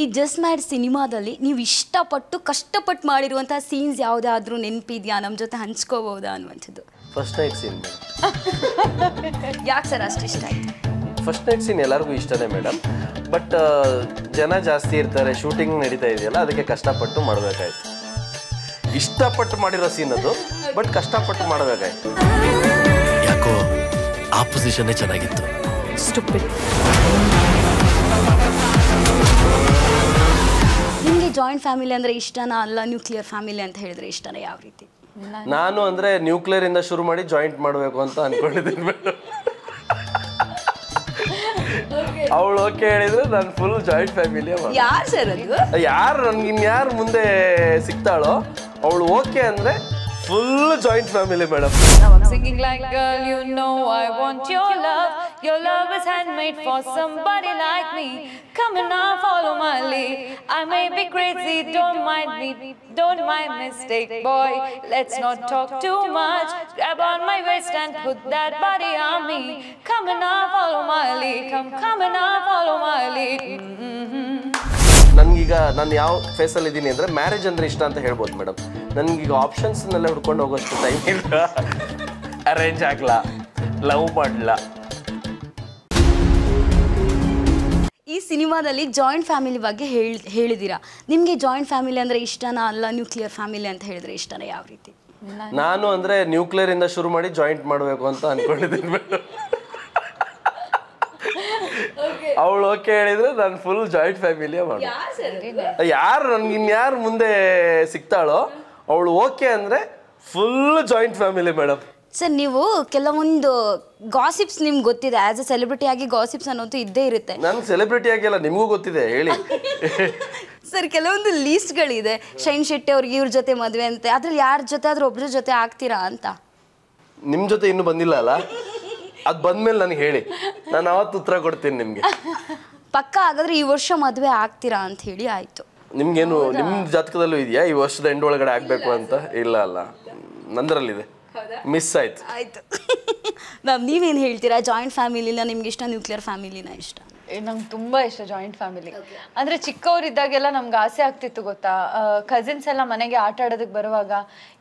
ಈ just mad ಸಿನಿಮಾದಲ್ಲಿ ನೀವು ಇಷ್ಟಪಟ್ಟು ಕಷ್ಟಪಟ್ಟು ಮಾಡಿರುವಂತಹ ಸೀನ್ಸ್ ಯಾವುದಾದ್ರೂ ನೆನಪಿದೆಯಾ, ನಮ್ಮ ಜೊತೆ ಹಂಚ್ಕೋಬಹುದಾ ಅನ್ನುವಂಥದ್ದು? First night scene. ಯಾಕೆ ಸರ್ ಅಷ್ಟು ಇಷ್ಟ ಆಯ್ತು? ಫಸ್ಟ್ ನೈಟ್ ಸೀನ್ ಎಲ್ಲರಿಗೂ ಇಷ್ಟನೇ ಮೇಡಮ್, ಬಟ್ ಜನ ಜಾಸ್ತಿ ಇರ್ತಾರೆ, ಶೂಟಿಂಗ್ ನಡೀತಾ ಇದೆಯಲ್ಲ, ಅದಕ್ಕೆ ಕಷ್ಟಪಟ್ಟು ಮಾಡಬೇಕಾಯ್ತು. ಇಷ್ಟಪಟ್ಟು ಮಾಡಿರೋ ಸೀನ್ ಅದು, ಬಟ್ ಕಷ್ಟಪಟ್ಟು ಮಾಡಬೇಕಾಯ್ತು. ಯಾಕೋ ಆ ಪೊಸಿಷನ್ನೇ ಚೆನ್ನಾಗಿತ್ತು. ನಿಮಗೆ ಜಾಯಿಂಟ್ ಫ್ಯಾಮಿಲಿ ಅಂದರೆ ಇಷ್ಟನಾ, ಅಲ್ಲ ನ್ಯೂಕ್ಲಿಯರ್ ಫ್ಯಾಮಿಲಿ ಅಂತ ಹೇಳಿದ್ರೆ ಇಷ್ಟನಾ, ಯಾವ ರೀತಿ? ನಾನು ಅಂದರೆ ನ್ಯೂಕ್ಲಿಯರ್ ಇಂದ ಶುರು ಮಾಡಿ ಜಾಯಿಂಟ್ ಮಾಡಬೇಕು ಅಂತ ಅನ್ಕೊಂಡಿದ್ದೀನಿ ಮೇಡಮ್. ಅವಳು ಓಕೆ ಹೇಳಿದ್ರೆ ನಾನು ಫುಲ್ ಜಾಯಿಂಟ್ ಫ್ಯಾಮಿಲಿ. ಯಾರು ಸರ್ ಅದು? ಯಾರು ನನ್ಗೆ ಇನ್ಯಾರು ಮುಂದೆ ಸಿಗ್ತಾಳೋ ಅವಳು ಓಕೆ ಅಂದರೆ full joint family madam. Singing like girl, you know I want your love. Your love is handmade for somebody like me. Come and now follow my lead. I may be crazy, don't mind me, don't mind mistake, boy. Let's not talk too much. Grab on my waist and put that body on me. Come and now follow my lead. Come and now follow my lead. ನನಗೀಗ ನಾನು ಯಾವ ಫೇಸಲ್ಲಿ ಇದ್ದೀನಿ ಅಂದರೆ marriage ಅಂದರೆ ಇಷ್ಟ ಅಂತ ಹೇಳ್ಬೋದು madam. ನನಗೀಗ ಆಪ್ಷನ್ಸ್ನೆಲ್ಲ ಹುಡ್ಕೊಂಡು ಹೋಗೋಷ್ಟು ಟೈಮ್ ಇಲ್ಲ. ಅರೇಂಜ್ ಆಗಲ್ಲ, ಲವ್ ಮಾಡಲ್ಲ. ಈ ಸಿನಿಮಾದಲ್ಲಿ ಜಾಯಿಂಟ್ ಫ್ಯಾಮಿಲಿ ಬಗ್ಗೆ ಹೇಳಿದ್ದೀರಾ. ನಿಮಗೆ ಜಾಯಿಂಟ್ ಫ್ಯಾಮಿಲಿ ಅಂದರೆ ಇಷ್ಟನಾ, ಅಲ್ಲ ನ್ಯೂಕ್ಲಿಯರ್ ಫ್ಯಾಮಿಲಿ ಅಂತ ಹೇಳಿದ್ರೆ ಇಷ್ಟನಾ, ಯಾವ ರೀತಿ? ನಾನು ಅಂದರೆ ನ್ಯೂಕ್ಲಿಯರ್ ಇಂದ ಶುರು ಮಾಡಿ ಜಾಯಿಂಟ್ ಮಾಡಬೇಕು ಅಂತ ಅನ್ಕೊಂಡಿದ್ದೀನಿ ಮೇಡಮ್. ಅವಳು ಓಕೆ ಹೇಳಿದ್ರೆ ನಾನು ಫುಲ್ ಜಾಯಿಂಟ್ ಫ್ಯಾಮಿಲಿಯೇ ಮಾಡಿ. ಯಾರು ನನ್ಗೆ ಇನ್ಯಾರು ಮುಂದೆ ಸಿಗ್ತಾಳೋ ಅವಳು ಓಕೆ ಅಂದರೆ full joint family madam. Sir, ನೀವು ಕೆಲವೊಂದು ಗಾಸಿಪ್ಸ್ ನಿಮ್ಗೆ ಗೊತ್ತಿದೆ, ಆ್ಯಸ್ ಎ ಸೆಲೆಬ್ರಿಟಿ ಆಗಿ ಗಾಸಿಪ್ಸ್ ಅನ್ನೋದು ಇದ್ದೇ ಇರುತ್ತೆ. ನಾನು ಸೆಲೆಬ್ರಿಟಿ ಆಗಿಲ್ಲ, ನಿಮಗೂ ಗೊತ್ತಿದೆ, ಹೇಳಿ. ಸರ್, ಕೆಲವೊಂದು ಲೀಸ್ಟ್ಗಳಿದೆ, ಶೈನ್ ಶೆಟ್ಟಿ ಅವ್ರಿಗೆ ಇವ್ರ ಜೊತೆ ಮದುವೆ ಅಂತೆ, ಅದ್ರಲ್ಲಿ ಯಾರ ಜೊತೆ ಆದ್ರೂ ಒಬ್ಬರ ಜೊತೆ ಆಗ್ತೀರಾ ಅಂತ? ನಿಮ್ಮ ಜೊತೆ ಇನ್ನೂ ಬಂದಿಲ್ಲ ಅಲ್ಲ, ಅದು ಬಂದ್ಮೇಲೆ ನನಗೆ ಹೇಳಿ, ನಾನು ಅವತ್ತು ಉತ್ತರ ಕೊಡ್ತೀನಿ ನಿಮಗೆ. ಪಕ್ಕ ಹಾಗಾದ್ರೆ ಈ ವರ್ಷ ಮದುವೆ ಆಗ್ತೀರಾ ಅಂತ ಹೇಳಿ ಆಯ್ತು. ನಿಮ್ಗೇನು ನಿಮ್ಮ ಜಾತಕದಲ್ಲೂ ಇದೆಯಾ ಈ ವರ್ಷದ ಎಂಡ್ ಒಳಗಡೆ ಆಗಬೇಕು ಅಂತ? ಇಲ್ಲ ಅಲ್ಲ, ನಂದರಲ್ಲಿದೆ, ಮಿಸ್ ಆಯ್ತು. ಆಯ್ತು ಮ್ಯಾಮ್, ನೀವೇನು ಹೇಳ್ತೀರಾ? ಜಾಯಿಂಟ್ ಫ್ಯಾಮಿಲಿನ ನಿಮ್ಗೆ ಇಷ್ಟ, ನ್ಯೂಕ್ಲಿಯರ್ ಫ್ಯಾಮಿಲಿನ ಇಷ್ಟ? ನಂಗೆ ತುಂಬ ಇಷ್ಟ ಜಾಯಿಂಟ್ ಫ್ಯಾಮಿಲಿ. ಅಂದರೆ ಚಿಕ್ಕವರಿದ್ದಾಗೆಲ್ಲ ನಮ್ಗೆ ಆಸೆ ಆಗ್ತಿತ್ತು ಗೊತ್ತಾ, ಕಸಿನ್ಸ್ ಎಲ್ಲ ಮನೆಗೆ ಆಟ ಆಡೋದಕ್ಕೆ ಬರುವಾಗ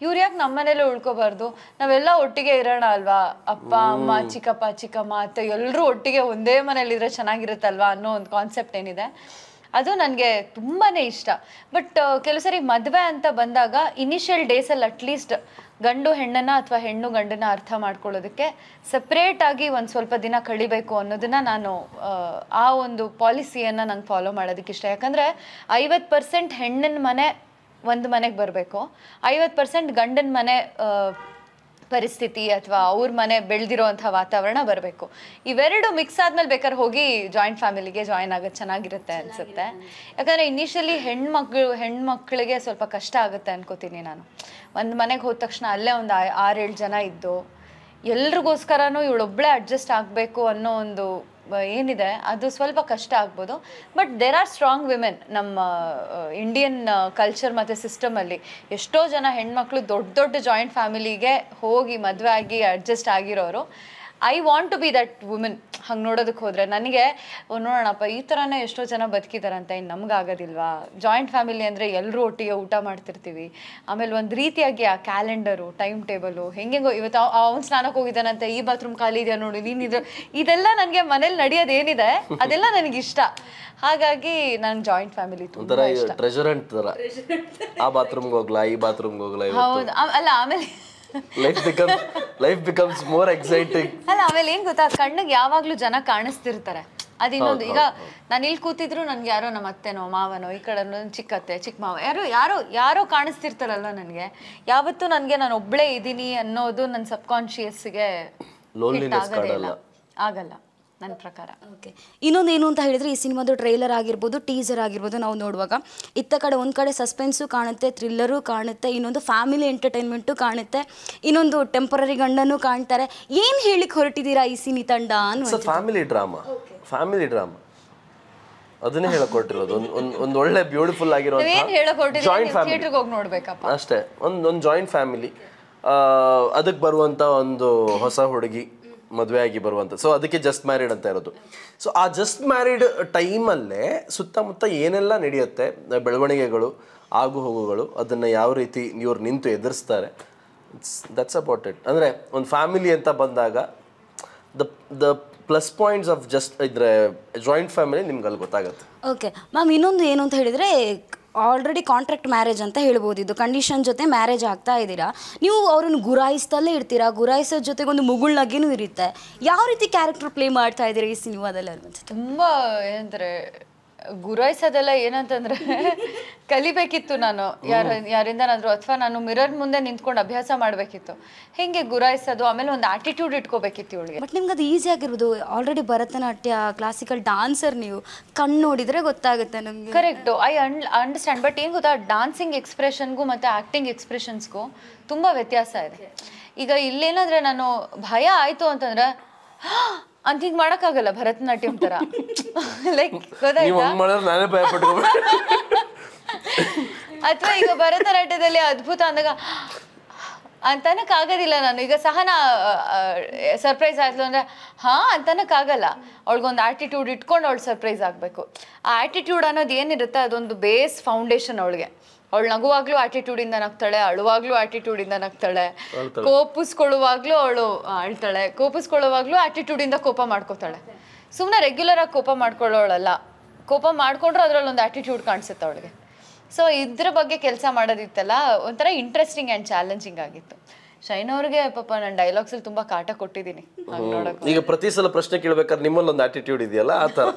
ಇವ್ರು ಯಾಕೆ ನಮ್ಮ ಮನೇಲೆ ಉಳ್ಕೋಬಾರ್ದು, ನಾವೆಲ್ಲ ಒಟ್ಟಿಗೆ ಇರೋಣ ಅಲ್ವಾ, ಅಪ್ಪ ಅಮ್ಮ ಚಿಕ್ಕಪ್ಪ ಚಿಕ್ಕಮ್ಮ ಅತ್ತೆ ಎಲ್ಲರೂ ಒಟ್ಟಿಗೆ ಒಂದೇ ಮನೇಲಿದ್ರೆ ಚೆನ್ನಾಗಿರುತ್ತಲ್ವಾ ಅನ್ನೋ ಒಂದು ಕಾನ್ಸೆಪ್ಟ್ ಏನಿದೆ, ಅದು ನನಗೆ ತುಂಬಾ ಇಷ್ಟ. ಬಟ್ ಕೆಲವು ಸರಿ ಮದುವೆ ಅಂತ ಬಂದಾಗ ಇನಿಷಿಯಲ್ ಡೇಸಲ್ಲಿ ಅಟ್ಲೀಸ್ಟ್ ಗಂಡು ಹೆಣ್ಣನ್ನು ಅಥವಾ ಹೆಣ್ಣು ಗಂಡನ್ನ ಅರ್ಥ ಮಾಡ್ಕೊಳ್ಳೋದಕ್ಕೆ ಸಪ್ರೇಟಾಗಿ ಒಂದು ಸ್ವಲ್ಪ ದಿನ ಕಳಿಬೇಕು ಅನ್ನೋದನ್ನು ನಾನು ಆ ಒಂದು ಪಾಲಿಸಿಯನ್ನು ನಂಗೆ ಫಾಲೋ ಮಾಡೋದಕ್ಕೆ ಇಷ್ಟ. ಯಾಕಂದರೆ 50% ಹೆಣ್ಣಿನ ಮನೆ ಒಂದು ಮನೆಗೆ ಬರಬೇಕು, 50% ಗಂಡನ ಮನೆ ಪರಿಸ್ಥಿತಿ ಅಥವಾ ಅವ್ರ ಮನೆ ಬೆಳೆದಿರೋವಂಥ ವಾತಾವರಣ ಬರಬೇಕು. ಇವೆರಡು ಮಿಕ್ಸ್ ಆದ್ಮೇಲೆ ಬೇಕಾದ್ರೆ ಹೋಗಿ ಜಾಯಿಂಟ್ ಫ್ಯಾಮಿಲಿಗೆ ಜಾಯಿನ್ ಆಗೋದು ಚೆನ್ನಾಗಿರುತ್ತೆ ಅನಿಸುತ್ತೆ. ಯಾಕಂದರೆ ಇನಿಷಿಯಲಿ ಹೆಣ್ಮಕ್ಳಿಗೆ ಸ್ವಲ್ಪ ಕಷ್ಟ ಆಗುತ್ತೆ ಅನ್ಕೋತೀನಿ ನಾನು. ಒಂದು ಮನೆಗೆ ಹೋದ ತಕ್ಷಣ ಅಲ್ಲೇ ಒಂದು 6-7 ಜನ ಇದ್ದು ಎಲ್ರಿಗೋಸ್ಕರನೂ ಇವಳೊಬ್ಬಳೇ ಅಡ್ಜಸ್ಟ್ ಆಗಬೇಕು ಅನ್ನೋ ಒಂದು ಏನಿದೆ, ಅದು ಸ್ವಲ್ಪ ಕಷ್ಟ ಆಗ್ಬೋದು. But there are strong women ನಮ್ಮ ಇಂಡಿಯನ್ ಕಲ್ಚರ್ ಮತ್ತು ಸಿಸ್ಟಮಲ್ಲಿ. ಎಷ್ಟೋ ಜನ ಹೆಣ್ಮಕ್ಳು ದೊಡ್ಡ ದೊಡ್ಡ ಜಾಯಿಂಟ್ ಫ್ಯಾಮಿಲಿಗೆ ಹೋಗಿ ಮದುವೆ ಆಗಿ ಅಡ್ಜಸ್ಟ್ ಆಗಿರೋರು. I want to be that women. ಹಂಗೆ ನೋಡೋದಕ್ಕೆ ಹೋದರೆ ನನಗೆ ನೋಡೋಣಪ್ಪ ಈ ಥರನೇ ಎಷ್ಟೋ ಜನ ಬದುಕಿದಾರಂತ, ಇನ್ನು ನಮಗಾಗೋದಿಲ್ವಾ? ಜಾಯಿಂಟ್ ಫ್ಯಾಮಿಲಿ ಅಂದರೆ ಎಲ್ಲರೂ ಒಟ್ಟಿಗೆ ಊಟ ಮಾಡ್ತಿರ್ತೀವಿ, ಆಮೇಲೆ ಒಂದು ರೀತಿಯಾಗಿ ಆ ಕ್ಯಾಲೆಂಡರು, ಟೈಮ್ ಟೇಬಲು, ಹೆಂಗೆಂಗೋ ಇವತ್ತು ಅವ್ನು ಸ್ನಾನಕ್ಕೆ ಹೋಗಿದ್ದಾನಂತೆ, ಈ ಬಾತ್ರೂಮ್ ಖಾಲಿ ಇದೆಯಾ ನೋಡಿ, ನೀನಿದು ಇದೆಲ್ಲ ನನಗೆ ಮನೇಲಿ ನಡೆಯೋದೇನಿದೆ ಅದೆಲ್ಲ ನನಗಿಷ್ಟ. ಹಾಗಾಗಿ ನಂಗೆ ಜಾಯಿಂಟ್ ಫ್ಯಾಮಿಲಿ ತುಂಬ ಇಷ್ಟ. ಟ್ರೆಜರ್ ಹಂಟ್ ಥರ, ಆ ಬಾತ್ರೂಮ್ಗೆ ಹೋಗ್ಲಾ, ಈ ಬಾತ್ರೂಮ್ಗೆ ಹೋಗ್ಲಾ. ಹೌದು, ಅಲ್ಲ ಆಮೇಲೆ ಲೈಫ್ ಬಿಕಮ್ಸ್ ಮೋರ್ ಎಕ್ಸೈಟಿಂಗ್. ಅಲ್ಲ ಆಮೇಲೆ ಏನ್ ಗೊತ್ತಾ, ಕಣ್ಣಿಗೆ ಯಾವಾಗ್ಲೂ ಜನ ಕಾಣಿಸ್ತಿರ್ತಾರೆ. ಅದಿನ್ನೊಂದು, ಈಗ ನಾನು ಇಲ್ಲಿ ಕೂತಿದ್ರು ನನ್ಗೆ ಯಾರೋ ನಮ್ಮ ಅತ್ತೆನೋ ಮಾವನೋ, ಈ ಕಡೆ ಚಿಕ್ಕತ್ತೆ ಚಿಕ್ಕ ಮಾವ ಯಾರೋ ಕಾಣಿಸ್ತಿರ್ತಾರಲ್ಲ ನನಗೆ. ಯಾವತ್ತೂ ನನಗೆ ನಾನು ಒಬ್ಳೇ ಇದ್ದೀನಿ ಅನ್ನೋದು ನನ್ನ ಸಬ್ಕಾನ್ಶಿಯಸ್ಗೆ ಆಗಲ್ಲ ನನ್ನ ಪ್ರಕಾರ. ಓಕೆ, ಇನ್ನೊಂದೇನು ಅಂತ ಹೇಳಿದ್ರೆ, ಈ ಸಿನಿಮಾದ ಟ್ರೈಲರ್ ಆಗಿರ್ಬೋದು, ಟೀಸರ್ ಆಗಿರ್ಬೋದು, ನಾವು ನೋಡುವಾಗ ಇತ್ತ ಕಡೆ ಒಂದು ಕಡೆ ಸಸ್ಪೆನ್ಸು ಕಾಣುತ್ತೆ, ಥ್ರಿಲ್ಲರು ಕಾಣುತ್ತೆ, ಇನ್ನೊಂದು ಫ್ಯಾಮಿಲಿ ಎಂಟರ್ಟೈನ್ಮೆಂಟು ಕಾಣುತ್ತೆ, ಇನ್ನೊಂದು ಟೆಂಪರರಿ ಗಂಡನೂ ಕಾಣ್ತಾರೆ. ಏನು ಹೇಳಿಕ್ಕೆ ಹೊರಟಿದ್ದೀರಾ ಈ ಸಿನಿ ತಂಡ ಅನ್ನೋ? ಫ್ಯಾಮಿಲಿ ಡ್ರಾಮಾ ಅದನ್ನೇ ಹೇಳಕೊಟ್ಟಿರೋದು. ಒಂದು ಒಳ್ಳೆ ಬ್ಯೂಟಿಫುಲ್ ಆಗಿರೋ ಜಾಯಿಂಟ್ ಫ್ಯಾಮಿಲಿ ಅಷ್ಟೇ. ಒಂದು ಜಾಯಿಂಟ್ ಫ್ಯಾಮಿಲಿ, ಅದಕ್ಕೆ ಬರುವಂಥ ಒಂದು ಹೊಸ ಹುಡುಗಿ, ಮದುವೆ ಆಗಿ ಬರುವಂಥ. ಸೊ ಅದಕ್ಕೆ ಜಸ್ಟ್ ಮ್ಯಾರಿಡ್ ಅಂತ ಇರೋದು. ಸೊ ಆ ಜಸ್ಟ್ ಮ್ಯಾರಿಡ್ ಟೈಮಲ್ಲೇ ಸುತ್ತಮುತ್ತ ಏನೆಲ್ಲ ನಡೆಯುತ್ತೆ ಬೆಳವಣಿಗೆಗಳು, ಆಗು ಹೋಗುಗಳು, ಅದನ್ನು ಯಾವ ರೀತಿ ಇವ್ರು ನಿಂತು ಎದುರಿಸ್ತಾರೆ, ದಟ್ಸ್ ಅಬೌಟ್ ಇಟ್. ಅಂದರೆ ಒಂದು ಫ್ಯಾಮಿಲಿ ಅಂತ ಬಂದಾಗ the plus points of just ಇದ್ರೆ ಜಾಯಿಂಟ್ ಫ್ಯಾಮಿಲಿ ನಿಮ್ಗೆ ಅಲ್ಲಿ ಗೊತ್ತಾಗುತ್ತೆ. ಓಕೆ ಮ್ಯಾಮ್, ಇನ್ನೊಂದು ಏನು ಅಂತ ಹೇಳಿದರೆ ಆಲ್ರೆಡಿ ಕಾಂಟ್ರಾಕ್ಟ್ ಮ್ಯಾರೇಜ್ ಅಂತ ಹೇಳ್ಬೋದು. ಇದು ಕಂಡೀಷನ್ ಜೊತೆ ಮ್ಯಾರೇಜ್ ಆಗ್ತಾ ಇದ್ದೀರಾ, ನೀವು ಅವ್ರನ್ನ ಗುರಾಯಿಸ್ತಲ್ಲೇ ಇರ್ತೀರಾ, ಗುರಾಯಿಸೋ ಜೊತೆಗೆ ಒಂದು ಮುಗುಳ್ನಗೆನೂ ಇರುತ್ತೆ. ಯಾವ ರೀತಿ ಕ್ಯಾರೆಕ್ಟರ್ ಪ್ಲೇ ಮಾಡ್ತಾ ಇದ್ದೀರಾ ಈ ಸಿನಿಮಾದಲ್ಲಿ ಅನ್ಸುತ್ತೆ? ತುಂಬ ಏನಂತಾರೆ ಗುರಾಯಿಸೋದೆಲ್ಲ ಏನಂತಂದ್ರೆ ಕಲಿಬೇಕಿತ್ತು ನಾನು ಯಾರಿಂದನಾದರೂ, ಅಥವಾ ನಾನು ಮಿರರ್ ಮುಂದೆ ನಿಂತ್ಕೊಂಡು ಅಭ್ಯಾಸ ಮಾಡಬೇಕಿತ್ತು ಹೆಂಗೆ ಗುರಾಯಿಸೋದು. ಆಮೇಲೆ ಒಂದು ಆಟಿಟ್ಯೂಡ್ ಇಟ್ಕೋಬೇಕಿತ್ತು ಇವಳಿಗೆ. ಬಟ್ ನಿಮ್ಗೆ ಅದು ಈಸಿ ಆಗಿರ್ಬೋದು, ಆಲ್ರೆಡಿ ಭರತನಾಟ್ಯ ಕ್ಲಾಸಿಕಲ್ ಡಾನ್ಸರ್, ನೀವು ಕಣ್ಣು ನೋಡಿದರೆ ಗೊತ್ತಾಗುತ್ತೆ ನಮಗೆ. Correct, I understand. ಬಟ್ ಏನು ಗೊತ್ತಾ, ಡಾನ್ಸಿಂಗ್ ಎಕ್ಸ್ಪ್ರೆಷನ್ಗೂ ಮತ್ತು ಆ್ಯಕ್ಟಿಂಗ್ ಎಕ್ಸ್ಪ್ರೆಷನ್ಸ್ಗೂ ತುಂಬ ವ್ಯತ್ಯಾಸ ಇದೆ. ಈಗ ಇಲ್ಲೇನಾದರೆ ನಾನು ಭಯ ಆಯಿತು ಅಂತಂದ್ರೆ ಅಂತ ಹಿಂಗೆ ಮಾಡೋಕ್ಕಾಗಲ್ಲ ಭರತನಾಟ್ಯಂ ಥರ. ಲೈಕ್ ಗೊತ್ತಾಯ್ತಾ, ನಾನೇ ಭಯ ಪಟ್ಕೊಂಡೆ. ಅಥವಾ ಈಗ ಭರತನಾಟ್ಯದಲ್ಲಿ ಅದ್ಭುತ ಅಂದಾಗ ಅಂತನಕ್ಕಾಗೋದಿಲ್ಲ ನಾನು. ಈಗ ಸಹನಾ ಸರ್ಪ್ರೈಸ್ ಆಯ್ತು ಅಂದರೆ ಅಂತನಕ್ಕಾಗಲ್ಲ. ಅವಳಿಗೊಂದು ಆ್ಯಟಿಟ್ಯೂಡ್ ಇಟ್ಕೊಂಡು ಅವಳು ಸರ್ಪ್ರೈಸ್ ಆಗಬೇಕು. ಆ ಆ್ಯಟಿಟ್ಯೂಡ್ ಅನ್ನೋದು ಏನಿರುತ್ತೆ ಅದೊಂದು ಬೇಸ್ ಫೌಂಡೇಶನ್ ಅವಳಿಗೆ. ಅವಳು ನಗುವಾಗ್ಲೂ ಆಟಿಟ್ಯೂಡಿಂದ ನಗ್ತಾಳೆ, ಅಳುವಾಗ್ಲೂ ಆಟಿಟ್ಯೂಡಿಂದ ನಗ್ತಾಳೆ, ಕೋಪಿಸ್ಕೊಳ್ಳುವಾಗ್ಲೂ ಅವಳು ಅಳ್ತಾಳೆ, ಕೋಪಿಸ್ಕೊಳ್ಳುವಾಗ್ಲೂ ಆಟಿಟ್ಯೂಡಿಂದ ಕೋಪ ಮಾಡ್ಕೋತಾಳೆ. ಸುಮ್ಮನೆ ರೆಗ್ಯುಲರ್ ಆಗಿ ಕೋಪ ಮಾಡ್ಕೊಳ್ಳೋಳಲ್ಲ, ಕೋಪ ಮಾಡ್ಕೊಂಡ್ರು ಅದರಲ್ಲಿ ಒಂದು ಆಟಿಟ್ಯೂಡ್ ಕಾಣಿಸುತ್ತೆ ಅವಳಿಗೆ. ಸೊ ಇದ್ರ ಬಗ್ಗೆ ಕೆಲಸ ಮಾಡೋದಿತ್ತಲ್ಲ, ಒಂಥರ ಇಂಟ್ರೆಸ್ಟಿಂಗ್ ಆ್ಯಂಡ್ ಚಾಲೆಂಜಿಂಗ್ ಆಗಿತ್ತು. ಶೈನ್ ಅವ್ರಿಗೆ ಪಾಪ ನಾನು ಡೈಲಾಗ್ಸಲ್ಲಿ ತುಂಬ ಕಾಟ ಕೊಟ್ಟಿದ್ದೀನಿ ನೋಡೋಕೆ. ಈಗ ಪ್ರತಿ ಸಲ ಪ್ರಶ್ನೆ ಕೇಳ್ಬೇಕಾದ್ರೆ ನಿಮ್ಮಲ್ಲಿ ಒಂದು ಆಟಿಟ್ಯೂಡ್ ಇದೆಯಲ್ಲ ಆ ಥರ.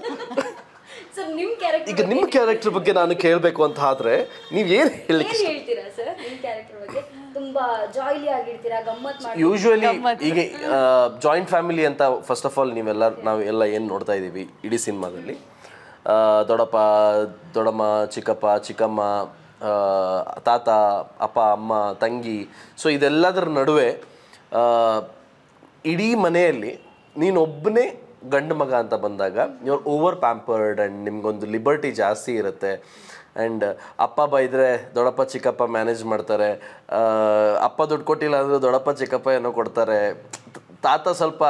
ಈಗ ನಿಮ್ಮ ಕ್ಯಾರೆಕ್ಟರ್ ಬಗ್ಗೆ ನಾನು ಕೇಳಬೇಕು ಅಂತ ಆದ್ರೆ ನೀವು ಏನು ಹೇಳ್ತೀರಾ ಸರ್? ನಿಮ್ಮ ಕ್ಯಾರೆಕ್ಟರ್ ಬಗ್ಗೆ ತುಂಬಾ ಜಾಯ್ಲಿ ಆಗಿರ್ತೀರಾ, ಗಮ್ಮತ್ ಮಾಡಿ. ಯೂಶುವಲಿ ಈಗ ಜಾಯಿಂಟ್ ಫ್ಯಾಮಿಲಿ ಅಂತ ಫಸ್ಟ್ ಆಫ್ ಆಲ್ ನಾವೆಲ್ಲ ಏನು ನೋಡ್ತಾ ಇದ್ದೀವಿ ಇಡೀ ಸಿನಿಮಾದಲ್ಲಿ, ದೊಡ್ಡಪ್ಪ, ದೊಡ್ಡಮ್ಮ, ಚಿಕ್ಕಪ್ಪ, ಚಿಕ್ಕಮ್ಮ, ತಾತ, ಅಪ್ಪ, ಅಮ್ಮ, ತಂಗಿ. ಸೊ ಇದೆಲ್ಲದರ ನಡುವೆ ಇಡೀ ಮನೆಯಲ್ಲಿ ನೀನೊಬ್ಬನೇ ಗಂಡು ಮಗ ಅಂತ ಬಂದಾಗ ಯುವರ್ ಓವರ್ ಪ್ಯಾಂಪರ್ಡ್ ಆ್ಯಂಡ್ ನಿಮ್ಗೊಂದು ಲಿಬರ್ಟಿ ಜಾಸ್ತಿ ಇರುತ್ತೆ. ಆ್ಯಂಡ್ ಅಪ್ಪ ಬೈದರೆ ದೊಡ್ಡಪ್ಪ ಚಿಕ್ಕಪ್ಪ ಮ್ಯಾನೇಜ್ ಮಾಡ್ತಾರೆ, ಅಪ್ಪ ದುಡ್ಡು ಕೊಟ್ಟಿಲ್ಲ ಅಂದರೆ ದೊಡ್ಡಪ್ಪ ಚಿಕ್ಕಪ್ಪ ಏನೋ ಕೊಡ್ತಾರೆ, ತಾತ ಸ್ವಲ್ಪ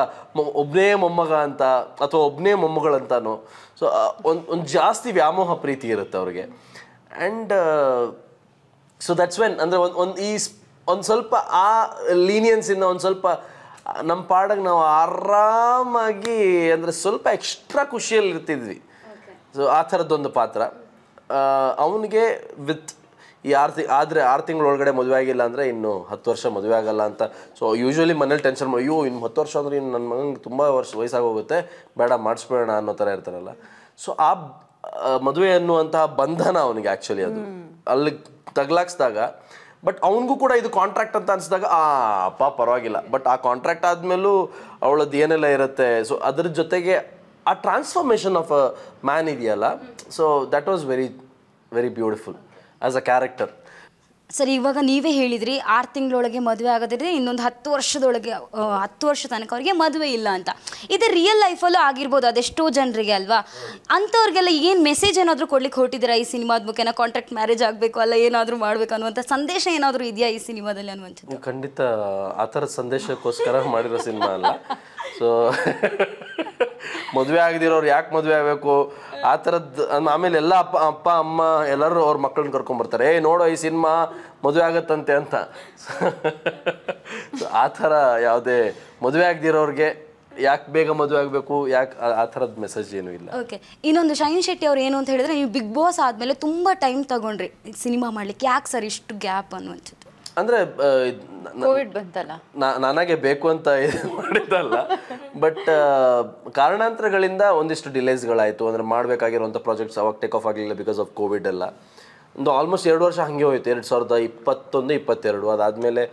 ಒಬ್ಬನೇ ಮೊಮ್ಮಗ ಅಂತ ಅಥವಾ ಒಬ್ಬನೇ ಮೊಮ್ಮಗಳಂತಾನೋ. ಸೊ ಒಂದು ಜಾಸ್ತಿ ವ್ಯಾಮೋಹ ಪ್ರೀತಿ ಇರುತ್ತೆ ಅವ್ರಿಗೆ. ಆ್ಯಂಡ್ ಸೊ ದಟ್ಸ್ ವೆನ್ ಅಂದರೆ ಒಂದು ಸ್ವಲ್ಪ ಆ ಲೀನಿಯನ್ಸಿಂದ ಒಂದು ಸ್ವಲ್ಪ ನಮ್ಮ ಪಾಡಾಗ ನಾವು ಆರಾಮಾಗಿ ಅಂದರೆ ಸ್ವಲ್ಪ ಎಕ್ಸ್ಟ್ರಾ ಖುಷಿಯಲ್ಲಿ ಇರ್ತಿದ್ವಿ. ಸೊ ಆ ಥರದ್ದೊಂದು ಪಾತ್ರ ಅವನಿಗೆ ವಿತ್ ಈ 6 ತಿಂಗಳೊಳಗಡೆ ಮದುವೆ ಆಗಿಲ್ಲ ಅಂದರೆ ಇನ್ನು 10 ವರ್ಷ ಮದುವೆ ಆಗಲ್ಲ ಅಂತ. ಸೊ ಯೂಶ್ವಲಿ ಮನೇಲಿ ಟೆನ್ಷನ್ ಅಯ್ಯೋ ಇನ್ನು 10 ವರ್ಷ ಅಂದರೆ ಇನ್ನು ನನ್ನ ಮಗನಿಗೆ ತುಂಬ ವಯಸ್ಸಾಗೋಗುತ್ತೆ, ಬೇಡ ಮಾಡಿಸ್ಬೇಡ ಅನ್ನೋ ಥರ ಇರ್ತಾರಲ್ಲ. ಸೊ ಆ ಮದುವೆ ಅನ್ನುವಂತಹ ಬಂಧನ ಅವನಿಗೆ ಆ್ಯಕ್ಚುಲಿ ಅದು ಅಲ್ಲಿ ತಗ್ಲಾಕ್ಸಿದಾಗ, ಬಟ್ ಅವನಿಗೂ ಕೂಡ ಇದು ಕಾಂಟ್ರಾಕ್ಟ್ ಅಂತ ಅನಿಸಿದಾಗ ಅಪ್ಪ ಪರವಾಗಿಲ್ಲ. ಬಟ್ ಆ ಕಾಂಟ್ರಾಕ್ಟ್ ಆದಮೇಲೂ ಅವಳದ್ದು ಏನೆಲ್ಲ ಇರುತ್ತೆ. ಸೊ ಅದ್ರ ಜೊತೆಗೆ ಆ ಟ್ರಾನ್ಸ್ಫಾರ್ಮೇಷನ್ ಆಫ್ ಅ ಮ್ಯಾನ್ ಇದೆಯಲ್ಲ, so that was very very beautiful as a character. Sir, ಇವಾಗ ನೀವೇ ಹೇಳಿದ್ರಿ 6 ತಿಂಗಳೊಳಗೆ ಮದುವೆ ಆಗೋದಿದ್ರೆ ಇನ್ನೊಂದು 10 ವರ್ಷದೊಳಗೆ 10 ವರ್ಷ ತನಕ ಅವ್ರಿಗೆ ಮದುವೆ ಇಲ್ಲ ಅಂತ. ಇದು ರಿಯಲ್ ಲೈಫಲ್ಲೂ ಆಗಿರ್ಬೋದು ಅದೆಷ್ಟೋ ಜನರಿಗೆ ಅಲ್ವಾ. ಅಂಥವ್ರಿಗೆಲ್ಲ ಏನು ಮೆಸೇಜ್ ಏನಾದರೂ ಕೊಡ್ಲಿಕ್ಕೆ ಹೊರಟಿದ್ದೀರಾ ಈ ಸಿನಿಮಾದ ಮುಖೇನ? ಕಾಂಟ್ರಾಕ್ಟ್ ಮ್ಯಾರೇಜ್ ಆಗಬೇಕು ಅಲ್ಲ, ಏನಾದರೂ ಮಾಡಬೇಕು ಅನ್ನುವಂಥ ಸಂದೇಶ ಏನಾದರೂ ಇದೆಯಾ ಈ ಸಿನಿಮಾದಲ್ಲಿ ಅನ್ನುವಂಥದ್ದು? ಖಂಡಿತ ಆ ಥರದ ಸಂದೇಶಕ್ಕೋಸ್ಕರ ಮಾಡಿರೋ ಸಿನಿಮಾ ಅಲ್ಲ. ಸೊ ಮದುವೆ ಆಗದಿರೋರು ಯಾಕೆ ಮದುವೆ ಆಗಬೇಕು ಆ ಥರದ್ದು. ಆಮೇಲೆ ಎಲ್ಲ ಅಪ್ಪ ಅಮ್ಮ ಎಲ್ಲರೂ ಅವ್ರ ಮಕ್ಕಳನ್ನ ಕರ್ಕೊಂಡ್ಬರ್ತಾರೆ, ನೋಡೋ ಈ ಸಿನಿಮಾ ಮದುವೆ ಆಗತ್ತಂತೆ ಅಂತ. ಆ ಥರ ಯಾವುದೇ ಮದುವೆ ಆಗದಿರೋರಿಗೆ ಯಾಕೆ ಬೇಗ ಮದುವೆ ಆಗಬೇಕು, ಯಾಕೆ ಆ ಥರದ ಮೆಸೇಜ್ ಏನೂ ಇಲ್ಲ. ಓಕೆ, ಇನ್ನೊಂದು ಶೈನ್ ಶೆಟ್ಟಿ ಅವ್ರು ಏನು ಅಂತ ಹೇಳಿದ್ರೆ, ನೀವು ಬಿಗ್ ಬಾಸ್ ಆದಮೇಲೆ ತುಂಬ ಟೈಮ್ ತಗೊಂಡ್ರಿ ಸಿನಿಮಾ ಮಾಡಲಿಕ್ಕೆ, ಯಾಕೆ ಸರ್ ಇಷ್ಟು ಗ್ಯಾಪ್ ಅನ್ನುವಂಥದ್ದು? ಅಂದರೆ ಕೋವಿಡ್ ಬಂತಲ್ಲ, ನನಗೆ ಬೇಕು ಅಂತ ಮಾಡಿದ್ದಲ್ಲ, ಬಟ್ ಕಾರಣಾಂತರಗಳಿಂದ ಒಂದಿಷ್ಟು ಡಿಲೇಸ್ಗಳಾಯಿತು. ಅಂದರೆ ಮಾಡಬೇಕಾಗಿರುವಂಥ ಪ್ರಾಜೆಕ್ಟ್ಸ್ ಅವಾಗ ಟೇಕ್ ಆಫ್ ಆಗಲಿಲ್ಲ ಬಿಕಾಸ್ ಆಫ್ ಕೋವಿಡ್ ಎಲ್ಲ. ಒಂದು ಆಲ್ಮೋಸ್ಟ್ 2 ವರ್ಷ ಹಾಗೆ ಹೋಯಿತು, 2021-22. ಅದಾದಮೇಲೆ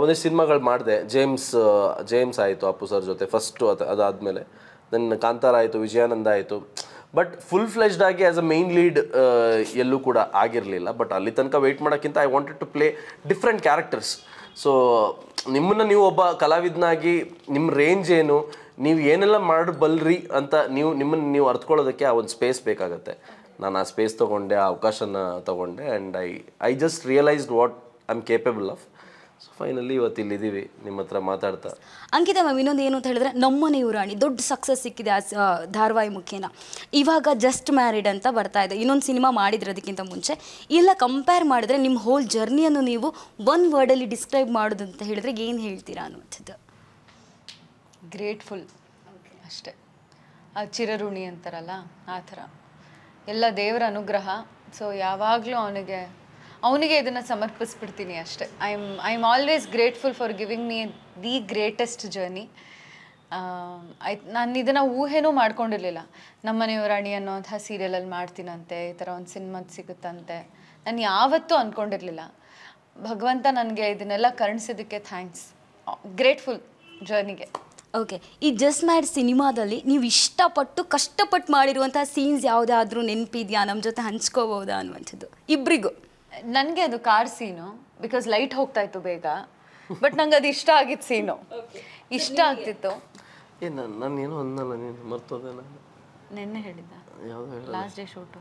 ಒಂದಿಷ್ಟು ಸಿನಿಮಾಗಳು ಮಾಡಿದೆ. ಜೇಮ್ಸ್ ಆಯಿತು ಅಪ್ಪು ಸರ್ ಜೊತೆ ಫಸ್ಟು, ಅದಾದಮೇಲೆ ನನ್ನ ಕಾಂತಾರ ಆಯಿತು, ವಿಜಯಾನಂದ ಆಯಿತು. ಬಟ್ ಫುಲ್ ಫ್ಲೆಜ್ಡ್ ಆಗಿ ಆ್ಯಸ್ ಅ ಮೇನ್ ಲೀಡ್ ಎಲ್ಲೂ ಕೂಡ ಆಗಿರಲಿಲ್ಲ. ಬಟ್ ಅಲ್ಲಿ ತನಕ ವೆಯ್ಟ್ ಮಾಡೋಕ್ಕಿಂತ I wanted to play different characters. So ನಿಮ್ಮನ್ನು ನೀವು ಒಬ್ಬ ಕಲಾವಿದನಾಗಿ ನಿಮ್ಮ ರೇಂಜ್ ಏನು, ನೀವು ಏನೆಲ್ಲ ಮಾಡಬಲ್ರಿ ಅಂತ ನಿಮ್ಮನ್ನು ನೀವು ಅರ್ಥಕೊಳ್ಳೋದಕ್ಕೆ ಆ ಒಂದು ಸ್ಪೇಸ್ ಬೇಕಾಗುತ್ತೆ. ನಾನು ಆ ಸ್ಪೇಸ್ ತೊಗೊಂಡೆ, ಆ ಅವಕಾಶನ ತೊಗೊಂಡೆ. And I just realised what I am capable of. So finally ಇವತ್ತು ಇಲ್ಲಿದ್ದೀವಿ ನಿಮ್ಮ ಹತ್ರ ಮಾತಾಡ್ತಾ. ಅಂಕಿತಾ ಮ್ಯಾಮ್, ಇನ್ನೊಂದು ಏನು ಅಂತ ಹೇಳಿದ್ರೆ ನಮ್ಮನೆ ಯುವರಾಣಿ ದೊಡ್ಡ ಸಕ್ಸಸ್ ಸಿಕ್ಕಿದೆ ಆ ಧಾರಾವಾಹಿ ಮುಖೇನ. ಇವಾಗ ಜಸ್ಟ್ ಮ್ಯಾರಿಡ್ ಅಂತ ಬರ್ತಾ ಇದೆ, ಇನ್ನೊಂದು ಸಿನಿಮಾ ಮಾಡಿದ್ರೆ ಅದಕ್ಕಿಂತ ಮುಂಚೆ. ಎಲ್ಲ ಕಂಪೇರ್ ಮಾಡಿದ್ರೆ ನಿಮ್ಮ ಹೋಲ್ ಜರ್ನಿಯನ್ನು ನೀವು ಒನ್ ವರ್ಡಲ್ಲಿ ಡಿಸ್ಕ್ರೈಬ್ ಮಾಡೋದು ಅಂತ ಹೇಳಿದ್ರೆ ಏನು ಹೇಳ್ತೀರಾ ಅನ್ನುವಂಥದ್ದು? ಗ್ರೇಟ್ಫುಲ್ ಅಷ್ಟೇ. ಆ ಚಿರಋಣಿ ಅಂತಾರಲ್ಲ ಆ ಥರ. ಎಲ್ಲ ದೇವರ ಅನುಗ್ರಹ. ಸೊ ಯಾವಾಗಲೂ ಅವನಿಗೆ ಇದನ್ನು ಸಮರ್ಪಿಸ್ಬಿಡ್ತೀನಿ ಅಷ್ಟೇ. I am always grateful for giving me the greatest journey. ನಾನು ಇದನ್ನು ಊಹೆನೂ ಮಾಡ್ಕೊಂಡಿರಲಿಲ್ಲ. ನಮ್ಮನೆಯವರಾಣಿ ಅನ್ನೋಂಥ ಸೀರಿಯಲಲ್ಲಿ ಮಾಡ್ತೀನಂತೆ, ಈ ಥರ ಒಂದು ಸಿನಿಮಾದ ಸಿಗುತ್ತಂತೆ. ನಾನು ಯಾವತ್ತೂ ಅಂದ್ಕೊಂಡಿರಲಿಲ್ಲ. ಭಗವಂತ ನನಗೆ ಇದನ್ನೆಲ್ಲ ಕರುಣಿಸಿದ್ದಕ್ಕೆ ಥ್ಯಾಂಕ್ಸ್. ಗ್ರೇಟ್ಫುಲ್ ಜರ್ನಿಗೆ. ಓಕೆ, ಈ ಜಸ್ಟ್ ಮ್ಯಾರಿಡ್ ಸಿನಿಮಾದಲ್ಲಿ ನೀವು ಇಷ್ಟಪಟ್ಟು ಕಷ್ಟಪಟ್ಟು ಮಾಡಿರುವಂಥ ಸೀನ್ಸ್ ಯಾವುದಾದ್ರೂ ನೆನಪಿದೆಯಾ, ನಮ್ಮ ಜೊತೆ ಹಂಚ್ಕೋಬೋದಾ ಅನ್ನುವಂಥದ್ದು ಇಬ್ಬರಿಗೂ? ನನಗೆ ಅದು ಕಾರ್ ಸೀನು, ಬಿಕಾಸ್ ಲೈಟ್ ಹೋಗ್ತಾ ಇತ್ತು ಬೇಗ. ಬಟ್ ನಂಗೆ ಅದು ಇಷ್ಟ ಆಗಿತ್ತು ಸೀನು, ಇಷ್ಟ ಆಗ್ತಿತ್ತು. ನಾನು ಏನೋ ಅಂದಲ್ಲ, ನೀನು ಮರ್ತೋದೆ. ನಾನು ನೆನ್ನೆ ಹೇಳಿದ್ದ ಯಾವುದು ಹೇಳ, ಲಾಸ್ಟ್ ಡೇ ಶೂಟು.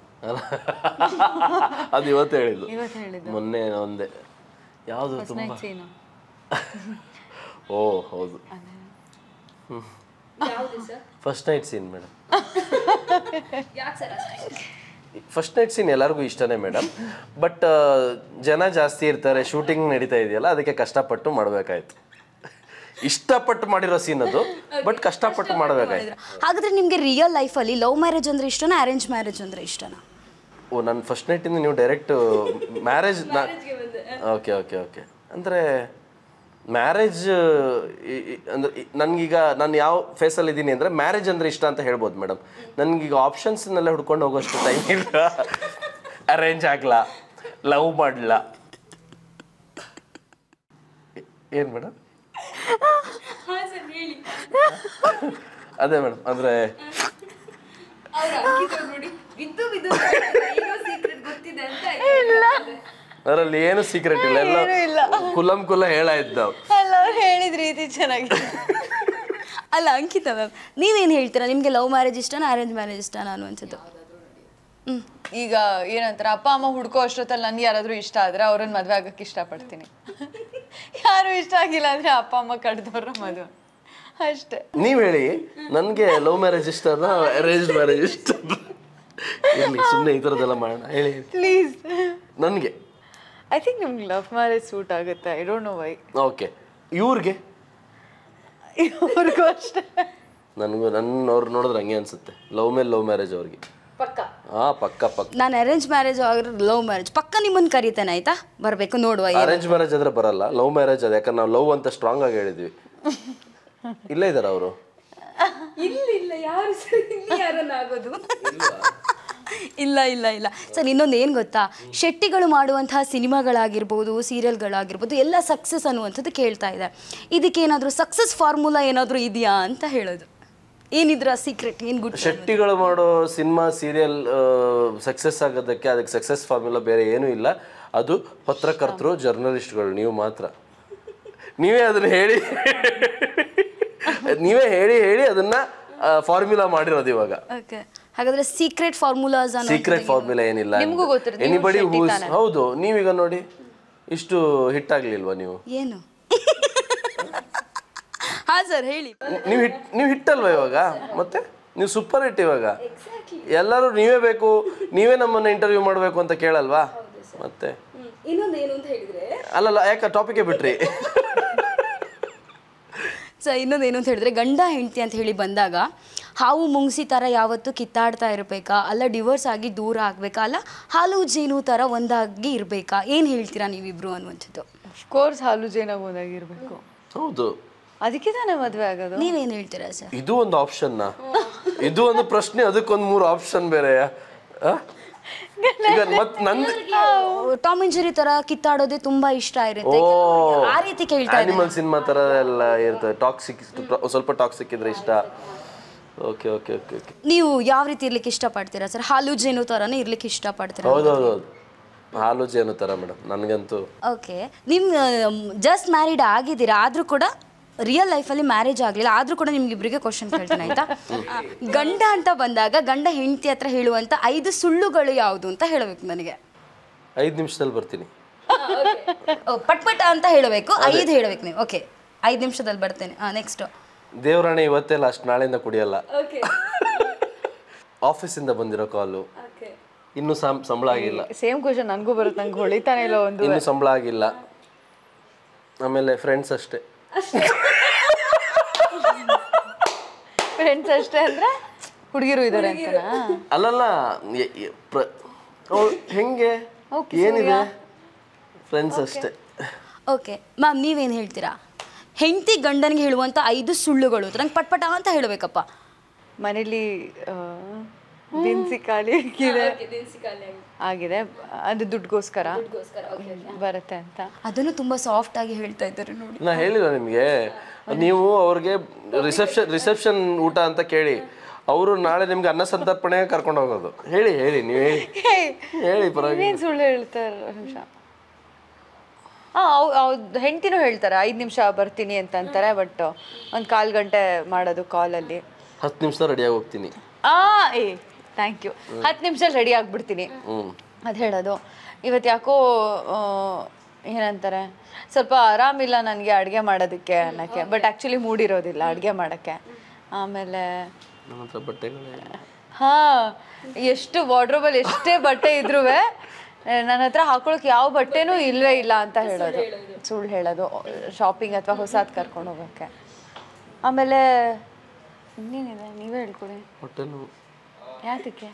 ಅದು ಇವತ್ತು ಹೇಳಿದ್ದು. ಮೊನ್ನೆ ಒಂದೇ ಯಾವುದು ತುಂಬ ಸೀನು. ಓ ಹೌದು, first night scene madam. First night scene ಎಲ್ಲರಿಗೂ ಇಷ್ಟನೇ ಮೇಡಮ್. ಬಟ್ ಜನ ಜಾಸ್ತಿ ಇರ್ತಾರೆ, ಶೂಟಿಂಗ್ ನಡೀತಾ ಇದೆಯಲ್ಲ, ಅದಕ್ಕೆ ಕಷ್ಟಪಟ್ಟು ಮಾಡಬೇಕಾಯ್ತು. ಇಷ್ಟಪಟ್ಟು ಮಾಡಿರೋ ಸೀನ್ ಅದು, ಬಟ್ ಕಷ್ಟಪಟ್ಟು ಮಾಡಬೇಕಾಯ್ತು. ಹಾಗಾದ್ರೆ ನಿಮಗೆ ರಿಯಲ್ ಲೈಫಲ್ಲಿ ಲವ್ ಮ್ಯಾರೇಜ್ ಅಂದ್ರೆ ಇಷ್ಟನಾ, ಅರೇಂಜ್ ಮ್ಯಾರೇಜ್ ಅಂದ್ರೆ ಇಷ್ಟನಾ? ಓ, ನನ್ನ ಫಸ್ಟ್ ನೈಟಿಂದ ನೀವು direct marriage. Okay okay okay. ಅಂದರೆ ಮ್ಯಾರೇಜ್ ಅಂದರೆ ನನಗೀಗ ನಾನು ಯಾವ ಫೇಸಲ್ಲಿ ಇದ್ದೀನಿ ಅಂದರೆ ಮ್ಯಾರೇಜ್ ಅಂದರೆ ಇಷ್ಟ ಅಂತ ಹೇಳ್ಬೋದು ಮೇಡಮ್. ನನಗೀಗ ಆಪ್ಷನ್ಸ್ನೆಲ್ಲ ಹುಡ್ಕೊಂಡು ಹೋಗೋಷ್ಟು ಟೈಮ್ ಇಲ್ಲ. ಅರೇಂಜ್ ಆಗಲ್ಲ, ಲವ್ ಮಾಡಲ್ಲ. ಏನು ಮೇಡಮ್? ಅದೇ ಮೇಡಮ್, ಅಂದರೆ ಅದರಲ್ಲಿ ಏನು ಸೀಕ್ರೆಟ್ ಇಲ್ಲ, ಎಲ್ಲ ಕುಲಂ ಕುಲ ಹೇಳಾಯ್ತು. ಹೇಳಿದ ರೀತಿ ಚೆನ್ನಾಗಿದೆ. ಅಲ್ಲ ಅಂಕಿತಾ ಮ್ಯಾಮ್, ನೀವೇನು ಹೇಳ್ತೀರಾ? ನಿಮಗೆ ಲವ್ ಮ್ಯಾರೇಜ್ ಇಷ್ಟನಾ, ಅರೇಂಜ್ ಮ್ಯಾರೇಜ್ ಇಷ್ಟನಾ ಅನ್ನುವಂಥದ್ದು? ಈಗ ಏನಂತಾರೆ, ಅಪ್ಪ ಅಮ್ಮ ಹುಡ್ಕೋ ಅಷ್ಟೊತ್ತಲ್ಲಿ ನನಗೆ ಯಾರಾದರೂ ಇಷ್ಟ ಆದರೆ ಅವ್ರನ್ನ ಮದುವೆ ಆಗೋಕ್ಕೆ ಇಷ್ಟಪಡ್ತೀನಿ. ಯಾರು ಇಷ್ಟ ಆಗಿಲ್ಲ ಅಂದರೆ ಅಪ್ಪ ಅಮ್ಮ ಕಡ್ದವ್ರ ಮದುವೆ ಅಷ್ಟೇ. ನೀವು ಹೇಳಿ, ನನಗೆ ಲವ್ ಮ್ಯಾರೇಜ್ ಇಷ್ಟನಾ, ಅರೇಂಜ್ ಮ್ಯಾರೇಜ್ ಇಷ್ಟ? ಇರಲಿ, ಸುಮ್ಮನೆ ಈ ಥರದ್ದೆಲ್ಲ ಮಾಡೋಣ. ಹೇಳಿ ಪ್ಲೀಸ್. ನನಗೆ ಐ ಥಿಂಕ್ ನಿಮ್ಗೆ ಲವ್ ಮ್ಯಾರೇಜ್ ಸೂಟ್ ಆಗುತ್ತೆ. I don't know why. Okay, ಇವ್ರಿಗೂ ಅಷ್ಟೇ. ಅವ್ರು ನೋಡಿದ್ರೆ ಹಂಗೆ ಅನ್ಸುತ್ತೆ. ಲವ್ ಮೇಲೆ ಲವ್ ಮ್ಯಾರೇಜ್ ಅವ್ರಿಗೆ ಪಕ್ಕ. ಹಾಂ, ಪಕ್ಕ ಪಕ್ಕ. ನಾನು ಅರೇಂಜ್ ಮ್ಯಾರೇಜ್ ಆಗಿರೋ ಲವ್ ಮ್ಯಾರೇಜ್ ಪಕ್ಕ ನಿಮ್ಮನ್ನು ಕರೀತೇನೆ, ಆಯ್ತಾ? ಬರಬೇಕು ನೋಡುವ. ಅರೇಂಜ್ ಮ್ಯಾರೇಜ್ ಆದ್ರೆ ಬರಲ್ಲ, ಲವ್ ಮ್ಯಾರೇಜ್ ಅದು. ಯಾಕಂದ್ರೆ ನಾವು ಲವ್ ಅಂತ ಸ್ಟ್ರಾಂಗ್ ಆಗಿ ಹೇಳಿದ್ವಿ. ಇಲ್ಲೇ ಇದ್ದಾರೆ ಅವರು. ಇಲ್ಲ ಯಾರು ಯಾರನ್ನಾಗೋದು? ಇಲ್ಲ ಇಲ್ಲ ಇಲ್ಲ ಸರ್. ಇನ್ನೊಂದು ಏನು ಗೊತ್ತಾ, ಶೆಟ್ಟಿಗಳು ಮಾಡುವಂತಹ ಸಿನಿಮಾಗಳಾಗಿರ್ಬೋದು, ಸೀರಿಯಲ್ಗಳಾಗಿರ್ಬೋದು, ಎಲ್ಲ ಸಕ್ಸಸ್ ಅನ್ನುವಂಥದ್ದು ಕೇಳ್ತಾ ಇದೆ. ಇದಕ್ಕೇನಾದರೂ ಸಕ್ಸಸ್ ಫಾರ್ಮುಲಾ ಏನಾದರೂ ಇದೆಯಾ ಅಂತ ಹೇಳೋದು? ಏನಿದ್ರ ಸೀಕ್ರೆಟ್, ಏನು ಗುಡ್? ಶೆಟ್ಟಿಗಳು ಮಾಡೋ ಸಿನಿಮಾ ಸೀರಿಯಲ್ ಸಕ್ಸಸ್ ಆಗೋದಕ್ಕೆ ಅದಕ್ಕೆ ಸಕ್ಸಸ್ ಫಾರ್ಮುಲಾ ಬೇರೆ ಏನೂ ಇಲ್ಲ. ಅದು ಪತ್ರಕರ್ತರು, ಜರ್ನಲಿಸ್ಟ್ಗಳು, ನೀವು ಮಾತ್ರ. ನೀವೇ ಅದನ್ನ ಹೇಳಿ ಹೇಳಿ ಅದನ್ನ ಫಾರ್ಮುಲಾ ಮಾಡಿರೋದು ಇವಾಗ. ಓಕೆ, ಹಾಗಾದ್ರೆ ಸೀಕ್ರೆಟ್ ಫಾರ್ಮುಲಾಸ್ ಅನ್ನೋ ಸೀಕ್ರೆಟ್ ಫಾರ್ಮುಲಾ ಏನಿಲ್ಲ. ನಿಮಗೂ ಗೊತ್ತಿರುತ್ತೆ. ಎನಿಬಡಿ ಹೌದು. ನೀವೀಗ ನೋಡಿ, ಇಷ್ಟು ಹಿಟ್ ಆಗ್ಲಿಲ್ವಾ ನೀವು? ಏನು? ಹಾ ಸರ್ ಹೇಳಿ. ನೀವು ಹಿಟ್ ಅಲ್ವಾ ಇವಾಗ? ಮತ್ತೆ ನೀವು ಸೂಪರ್ ಹಿಟ್ ಇವಾಗ. ಎಲ್ಲರೂ ನೀವೇ ಬೇಕು, ನೀವೇ ನಮ್ಮನ್ನ ಇಂಟರ್ವ್ಯೂ ಮಾಡಬೇಕು ಅಂತ ಕೇಳಲ್ವಾ? ಮತ್ತೆ ಇನ್ನೊಂದು ಏನು ಅಂತ ಹೇಳಿದ್ರೆ, ಅಲ್ಲಲ್ಲ, ಯಾಕೆ ಟಾಪಿಕೇ ಬಿಟ್ರಿ? ಸೊ ಇನ್ನೊಂದು ಏನು ಅಂತ ಹೇಳಿದ್ರೆ, ಗಂಡ ಹೆಂಡತಿ ಅಂತ ಹೇಳಿ ಬಂದಾಗ ಹಾವು ಮುಂಗ್ಸಿ ಥರ ಯಾವತ್ತೂ ಕಿತ್ತಾಡ್ತಾ ಇರಬೇಕಾ, ಅಲ್ಲ ಡಿವೋರ್ಸ್ ಆಗಿ ದೂರ ಆಗಬೇಕಾ, ಅಲ್ಲ ಹಾಲು ಜೇನು ಥರ ಒಂದಾಗಿ ಇರಬೇಕಾ? ಏನು ಹೇಳ್ತೀರಾ ನೀವಿಬ್ರು ಅನ್ನುವಂಥದ್ದು? ಅಫ್ಕೋರ್ಸ್ ಹಾಲು ಜೇನಾಗ ಒಂದಾಗಿರ್ಬೇಕು. ಹೌದು, ಅದಕ್ಕೆ ತಾನೇ ಮದುವೆ ಆಗೋದು. ನೀವೇನು ಹೇಳ್ತೀರಾ ಸರ್? ಇದು ಒಂದು ಆಪ್ಷನ್ನ, ಇದು ಒಂದು ಪ್ರಶ್ನೆ, ಅದಕ್ಕೊಂದು 3 ಆಪ್ಷನ್ ಬೇರೆ. ಈಗ ಮತ್ತೆ ನಂದು ಟಾಮ್ ಅಂಡ್ ಜೆರ್ರಿ ತರ ಕಿತ್ತಾಡೋದೇ ತುಂಬಾ ಇಷ್ಟ ಇರುತ್ತೆ, ಆ ರೀತಿ ಕೇಳ್ತಾ ಇದ್ದೀನಿ. ಅನಿಮಲ್ ಸಿನಿಮಾ ತರ ಎಲ್ಲ ಇರ್ತದೆ, ಟಾಕ್ಸಿಕ್, ಸ್ವಲ್ಪ ಟಾಕ್ಸಿಕ್ ಇದ್ರೆ ಇಷ್ಟ. Okay okay okay okay. ನೀವು ಯಾವ ರೀತಿ ಇರ್ಲಿಕ್ಕೆ ಇಷ್ಟಪಡ್ತೀರಾ ಸರ್? ಹಾಲು ಜೇನು ತರನೇ ಇರ್ಲಿಕ್ಕೆ ಇಷ್ಟಪಡ್ತೀರಾ? ಹೌದೌದು, ಹಾಲು ಜೇನು ತರ ಮೇಡಮ್ ನನಗಂತೂ. ಓಕೆ, ನಿಮ್ಮ ಜಸ್ಟ್ ಮ್ಯಾರಿಡ್ ಆಗಿದ್ದೀರಾ, ಆದರೂ ಕೂಡ ರಿಯಲ್ ಲೈಫಲ್ಲಿ ಮ್ಯಾರೇಜ್ ಆಗಲಿಲ್ಲ, ಆದರೂ ಕೂಡ ನಿಮ್ಗಿಬ್ರಿಗೆ ಕ್ವಶನ್ ಕೇಳ್ತೇನೆ ಆಯ್ತಾ? ಗಂಡ ಅಂತ ಬಂದಾಗ ಗಂಡ ಹೆಂಡತಿ ಹತ್ರ ಹೇಳುವಂಥ 5 ಸುಳ್ಳುಗಳು ಯಾವುದು ಅಂತ ಹೇಳಬೇಕು ನನಗೆ. 5 ನಿಮಿಷದಲ್ಲಿ ಬರ್ತೀನಿ. ಪಟ್ ಪಟ್ ಅಂತ ಹೇಳಬೇಕು, 5 ಹೇಳಬೇಕು ನೀವು. ಓಕೆ, 5 ನಿಮಿಷದಲ್ಲಿ ಬರ್ತೇನೆ. ನೆಕ್ಸ್ಟ್. ದೇವರಾಣೆ ಇವತ್ತೇ ಲಾಸ್ಟ್, ನಾಳೆಯಿಂದ ಕುಡಿಯಲ್ಲ. ಆಫೀಸಿಂದ ಬಂದಿರೋ ಕಾಲು, ಇನ್ನೂ ಸಂಬಳ ಆಗಿಲ್ಲ. ಸೇಮ್ ಕ್ವಶನ್ ನನಗೂ ಬರುತ್ತೆ, ನಂಗೆ ಹೊಳಿತಾನೆ ಇಲ್ಲ ಒಂದು. ಇನ್ನೂ ಸಂಬಳ ಆಗಿಲ್ಲ. ಆಮೇಲೆ ಫ್ರೆಂಡ್ಸ್ ಅಷ್ಟೇ. ಫ್ರೆಂಡ್ಸ್ ಅಷ್ಟೇ ಅಂದ್ರೆ ಹುಡುಗಿರು ಇದ್ದಾರೆ ಅಂತನಾ? ಅಲ್ಲಲ್ಲ, ಹೆಂಗೆ ಏನಿದೆ, ಫ್ರೆಂಡ್ಸ್ ಅಷ್ಟೇ. ಓಕೆ ಮ್ಯಾಮ್, ನೀವೇನು ಹೇಳ್ತೀರಾ? ಹೆಂಡತಿ ಗಂಡನಿಗೆ ಹೇಳುವಂಥ 5 ಸುಳ್ಳುಗಳು ನಂಗೆ ಪಟ್ಪಟ ಅಂತ ಹೇಳಬೇಕಪ್ಪ. ಮನೇಲಿ ದಿನಸಿ ಖಾಲಿ ಆಗಿದೆ, ಅದು ದುಡ್ಗೋಸ್ಕರ ಬರುತ್ತೆ ಅಂತ. ಅದನ್ನು ತುಂಬಾ ಸಾಫ್ಟ್ ಆಗಿ ಹೇಳ್ತಾ ಇದ್ದಾರೆ ನೋಡಿ. ನಾ ಹೇಳಿಲ್ಲ ನಿಮಗೆ, ನೀವು ಅವ್ರಿಗೆ ರಿಸೆಪ್ಷನ್ ಊಟ ಅಂತ ಕೇಳಿ, ಅವರು ನಾಳೆ ನಿಮ್ಗೆ ಅನ್ನ ಸಂತರ್ಪಣೆ ಕರ್ಕೊಂಡು ಹೋಗೋದು. ಹೇಳಿ ನೀವು ಹೇಳಿ ಪರವಾಗಿಲ್ಲ. ಸುಳ್ಳು ಹೇಳ್ತಾರೆ. ಹೆಂಡ್ತಿನೂ ಹೇಳ್ತಾರೆ 5 ನಿಮಿಷ ಬರ್ತೀನಿ ಅಂತ ಅಂತಾರೆ, ಬಟ್ ಒಂದು 1/4 ಗಂಟೆ ಮಾಡೋದು ಕಾಲಲ್ಲಿ. 10 ನಿಮಿಷ ರೆಡಿಯಾಗಿ ಹೋಗ್ತೀನಿ. Thank you. 10 ನಿಮಿಷದಲ್ಲಿ ರೆಡಿ ಆಗ್ಬಿಡ್ತೀನಿ ಅದು ಹೇಳೋದು. ಇವತ್ತು ಯಾಕೋ ಏನಂತಾರೆ, ಸ್ವಲ್ಪ ಆರಾಮಿಲ್ಲ ನನಗೆ ಅಡುಗೆ ಮಾಡೋದಕ್ಕೆ ಅನ್ನೋಕ್ಕೆ, ಬಟ್ ಆ್ಯಕ್ಚುಲಿ ಮೂಡಿರೋದಿಲ್ಲ ಅಡುಗೆ ಮಾಡೋಕ್ಕೆ. ಆಮೇಲೆ ನನ್ನ ಹತ್ರ ಬಟ್ಟೆಗಳೇ, ಎಷ್ಟು ವಾರ್ಡ್ರೋಬಲ್ಲಿ ಎಷ್ಟೇ ಬಟ್ಟೆ ಇದ್ರೂ ನನ್ನ ಹತ್ರ ಹಾಕೊಳಕ್ಕೆ ಯಾವ ಬಟ್ಟೆನೂ ಇಲ್ಲವೇ ಇಲ್ಲ ಅಂತ ಹೇಳೋದು, ಸುಳ್ಳು ಹೇಳೋದು, ಶಾಪಿಂಗ್ ಅಥವಾ ಹೊಸದು ಕರ್ಕೊಂಡು ಹೋಗೋಕ್ಕೆ. ಆಮೇಲೆ ಇನ್ನೇನಿದೆ, ನೀವೇ ಹೇಳ್ಕೊಡಿ. ಹೊಟ್ಟೆ ನೋವು ಯಾತಕ್ಕೆ?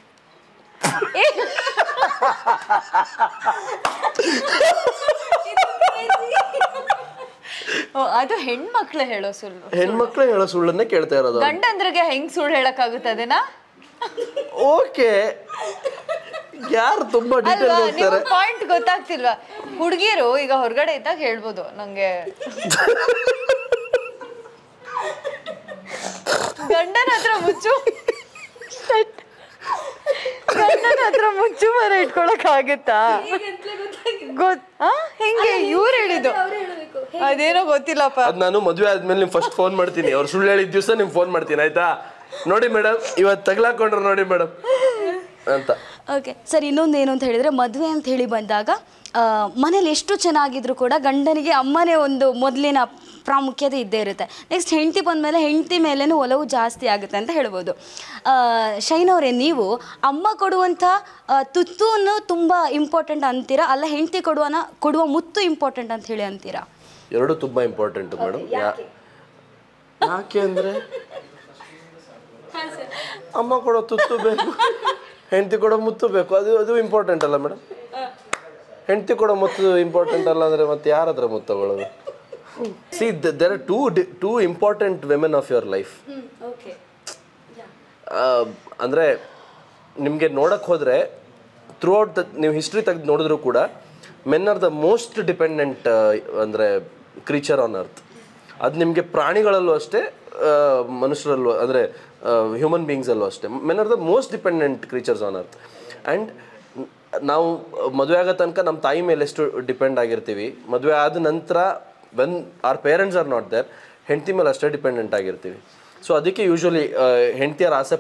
ಅದು ಹೆಣ್ಮಕ್ಳು ಹೇಳೋ ಸುಳ್ಳು. ಹೆಣ್ಮಕ್ಳು ಹೇಳೋ ಸುಳ್ಳನ್ನೇ ಕೇಳ್ತಾ ಇರೋದು. ಗಂಡಂದ್ರಿಗೆ ಹೆಂಗ್ ಸುಳ್ಳು ಹೇಳಕ್ಕಾಗುತ್ತೆ ಅದನ್ನ? ಓಕೆ, ಯಾರು ತುಂಬಾ ಡೀಟೇಲ್ ಹೋಗ್ತಾರೆ. ಪಾಯಿಂಟ್ ಗೊತ್ತಾಗ್ತಿಲ್ವಾ? ಹುಡುಗಿರು ಈಗ ಹೊರಗಡೆ ಇದ್ದಾಗ ಹೇಳ್ಬೋದು, ನಂಗೆ ಗಂಡನ ಹತ್ರ ಮುಚ್ಚು ಮರ ಇಟ್ಕೊಳಕ್ ಆಗುತ್ತಾ? ಹೆಂಗೆ ಇವ್ರು ಹೇಳಿದ್ದು ಅದೇನೋ ಗೊತ್ತಿಲ್ಲಪ್ಪ. ಅದ್ ನಾನು ಮದುವೆ ಆದ್ಮೇಲೆ ನಿಮ್ ಫಸ್ಟ್ ಫೋನ್ ಮಾಡ್ತೀನಿ, ಅವ್ರು ಸುಳ್ಳು ಹೇಳಿದ ದಿವಸ ನಿಮ್ ಫೋನ್ ಮಾಡ್ತೀನಿ, ಆಯ್ತಾ? ನೋಡಿ ಮೇಡಮ್, ಇವತ್ತು ತಗ್ಲಾಕೊಂಡ್ರು ನೋಡಿ ಮೇಡಮ್ ಅಂತ. ಓಕೆ ಸರ್, ಇನ್ನೊಂದು ಏನು ಅಂತ ಹೇಳಿದರೆ, ಮದುವೆ ಅಂತ ಹೇಳಿ ಬಂದಾಗ ಮನೇಲಿ ಎಷ್ಟು ಚೆನ್ನಾಗಿದ್ರು ಕೂಡ ಗಂಡನಿಗೆ ಅಮ್ಮನೇ ಒಂದು ಮೊದಲಿನ ಪ್ರಾಮುಖ್ಯತೆ ಇದ್ದೇ ಇರುತ್ತೆ. ನೆಕ್ಸ್ಟ್ ಹೆಂಡತಿ ಬಂದಮೇಲೆ ಹೆಂಡತಿ ಮೇಲೇನೂ ಒಲವು ಜಾಸ್ತಿ ಆಗುತ್ತೆ ಅಂತ ಹೇಳ್ಬೋದು. ಶೈನ್ ಅವರೇ, ನೀವು ಅಮ್ಮ ಕೊಡುವಂಥ ತುತ್ತುವನ್ನು ತುಂಬ ಇಂಪಾರ್ಟೆಂಟ್ ಅಂತೀರಾ, ಅಲ್ಲ ಹೆಂಡತಿ ಕೊಡುವ ಮುತ್ತು ಇಂಪಾರ್ಟೆಂಟ್ ಅಂತ ಹೇಳಿ ಅಂತೀರಾ? ಎರಡು ತುಂಬ ಇಂಪಾರ್ಟೆಂಟ್ ಮೇಡಮ್. ಯಾಕೆ ಅಂದರೆ ಅಮ್ಮ ಕೊಡೋ ತುತ್ತು ಬೇಕು, ಹೆಂಡತಿ ಕೊಡೋ ಮುತ್ತು ಬೇಕು, ಅದು ಇಂಪಾರ್ಟೆಂಟ್ ಅಲ್ಲ ಮೇಡಮ್? ಹೆಂಡತಿ ಕೊಡೋ ಮುತ್ತು ಇಂಪಾರ್ಟೆಂಟ್ ಅಲ್ಲ ಅಂದರೆ ಮತ್ತೆ ಯಾರ ಹತ್ರ ಮುತ್ತು ತಗೊಳ್ಳೋದು? See, there are two important women of your life. ಅಂದರೆ ನಿಮಗೆ ನೋಡಕ್ಕೆ ಹೋದರೆ ಥ್ರೂಔಟ್ ನೀವು ಹಿಸ್ಟ್ರಿ ತೆಗೆದು ನೋಡಿದ್ರು ಕೂಡ men are the most dependent ಅಂದರೆ ಕ್ರೀಚರ್ ಆನ್ ಅರ್ತ್. ಅದು ನಿಮಗೆ ಪ್ರಾಣಿಗಳಲ್ಲೂ ಅಷ್ಟೇ, ಮನುಷ್ಯರಲ್ಲೂ ಅಂದರೆ ಹ್ಯೂಮನ್ ಬೀಯಿಂಗ್ಸಲ್ಲೂ ಅಷ್ಟೇ. Men are the most dependent creatures on earth. And ನಾವು ಮದುವೆ ಆಗೋ ತನಕ ನಮ್ಮ ತಾಯಿ ಮೇಲೆ ಎಷ್ಟು ಡಿಪೆಂಡ್ ಆಗಿರ್ತೀವಿ, ಮದುವೆ ಆದ ನಂತರ when our parents are not there, ಹೆಂಡತಿ ಮೇಲೆ ಅಷ್ಟೇ ಡಿಪೆಂಡೆಂಟ್ ಆಗಿರ್ತೀವಿ. ಸೊ ಅದಕ್ಕೆ ಯೂಶ್ವಲಿ ಹೆಂಡತಿಯರು ಆಸೆ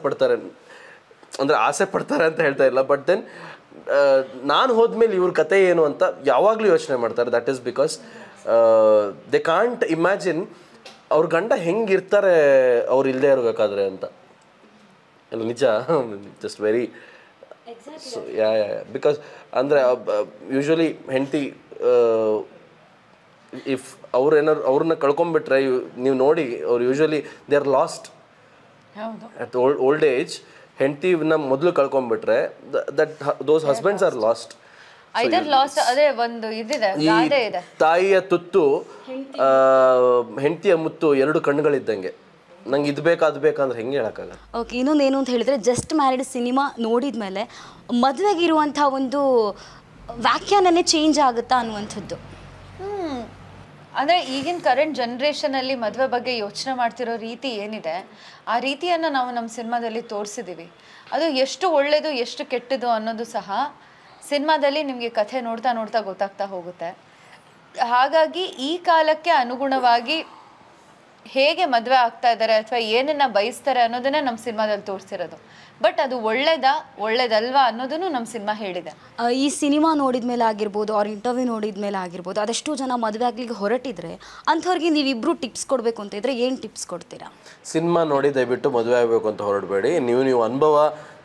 ಪಡ್ತಾರೆ ಅಂತ ಹೇಳ್ತಾ ಇಲ್ಲ, ಬಟ್ ದೆನ್ ನಾನು ಹೋದ್ಮೇಲೆ ಇವ್ರ ಕತೆ ಏನು ಅಂತ ಯಾವಾಗಲೂ ಯೋಚನೆ ಮಾಡ್ತಾರೆ. That is because they can't imagine ಅವ್ರ ಗಂಡ ಹೆಂಗಿರ್ತಾರೆ ಅವ್ರು ಇಲ್ಲದೆ ಇರಬೇಕಾದ್ರೆ ಅಂತ. ಎಲ್ಲ ನಿಜ, ಜಸ್ಟ್ ವೆರಿ ಬಿಕಾಸ್ ಅಂದರೆ ಯೂಶ್ವಲಿ ಹೆಂಡತಿ ಇಫ್ ಅವ್ರನ್ನ ಕಳ್ಕೊಂಡ್ಬಿಟ್ರೆ ನೀವು ನೋಡಿ, ಅವ್ರು usually they are last at old age. ಹೆಂಡತಿನ ಮೊದಲು ಕಳ್ಕೊಂಡ್ಬಿಟ್ರೆ ದೋಸ್ ಹಸ್ಬೆಂಡ್ಸ್ ಆರ್ ಲಾಸ್ಟ್. ಅದೇ ಒಂದು ಇದಿದೆ, ತಾಯಿಯ ತುತ್ತು ಹೆಂಡತಿಯ ಮುತ್ತು ಎರಡು ಕಣ್ಣುಗಳಿದ್ದಂಗೆ. ನಂಗೆ ಇದು ಬೇಕು ಅದು ಬೇಕಂದ್ರೆ ಹೆಂಗೆ ಹೇಳೋಕ್ಕಾಗಲ್ಲ. ಓಕೆ, ಇನ್ನೊಂದು ಏನು ಅಂತ ಹೇಳಿದ್ರೆ, ಜಸ್ಟ್ ಮ್ಯಾರಿಡ್ ಸಿನಿಮಾ ನೋಡಿದ ಮೇಲೆ ಮದುವೆಗಿರುವಂಥ ಒಂದು ವ್ಯಾಖ್ಯಾನನೇ ಚೇಂಜ್ ಆಗುತ್ತಾ ಅನ್ನುವಂಥದ್ದು. ಅಂದರೆ ಈಗಿನ ಕರೆಂಟ್ ಜನ್ರೇಷನಲ್ಲಿ ಮದುವೆ ಬಗ್ಗೆ ಯೋಚನೆ ಮಾಡ್ತಿರೋ ರೀತಿ ಏನಿದೆ, ಆ ರೀತಿಯನ್ನು ನಾವು ನಮ್ಮ ಸಿನಿಮಾದಲ್ಲಿ ತೋರಿಸಿದ್ದೀವಿ. ಅದು ಎಷ್ಟು ಒಳ್ಳೆಯದು ಎಷ್ಟು ಕೆಟ್ಟದು ಅನ್ನೋದು ಸಹ ಸಿನಿಮಾದಲ್ಲಿ ನಿಮಗೆ ಕಥೆ ನೋಡ್ತಾ ನೋಡ್ತಾ ಗೊತ್ತಾಗ್ತಾ ಹೋಗುತ್ತೆ. ಹಾಗಾಗಿ ಈ ಕಾಲಕ್ಕೆ ಅನುಗುಣವಾಗಿ ಹೇಗೆ ಮದುವೆ ಆಗ್ತಾ ಇದ್ದಾರೆ ಅಥವಾ ಏನನ್ನ ಬಯಸ್ತಾರೆ ಅನ್ನೋದನ್ನೇ ನಮ್ಮ ಸಿನಿಮಾದಲ್ಲಿ ತೋರಿಸಿರೋದು. ಬಟ್ ಅದು ಒಳ್ಳೇದಲ್ವಾ ಅನ್ನೋದನ್ನು ನಮ್ಮ ಸಿನಿಮಾ ಹೇಳಿದೆ. ಈ ಸಿನಿಮಾ ನೋಡಿದ ಮೇಲೆ ಆಗಿರ್ಬೋದು ಅವ್ರ ಇಂಟರ್ವ್ಯೂ ನೋಡಿದ ಮೇಲೆ ಆಗಿರ್ಬೋದು ಅದೆಷ್ಟೋ ಜನ ಮದುವೆ ಆಗ್ಲಿಕ್ಕೆ ಹೊರಟಿದ್ರೆ ಅಂಥವ್ರಿಗೆ ನೀವಿಬ್ರು ಟಿಪ್ಸ್ ಕೊಡಬೇಕು ಅಂತ ಇದ್ರೆ ಏನು ಟಿಪ್ಸ್ ಕೊಡ್ತೀರಾ? ಸಿನಿಮಾ ನೋಡಿ ದಯವಿಟ್ಟು ಮದುವೆ ಆಗಬೇಕು ಅಂತ ಹೊರಡಬೇಡಿ. ನೀವು ಅನುಭವ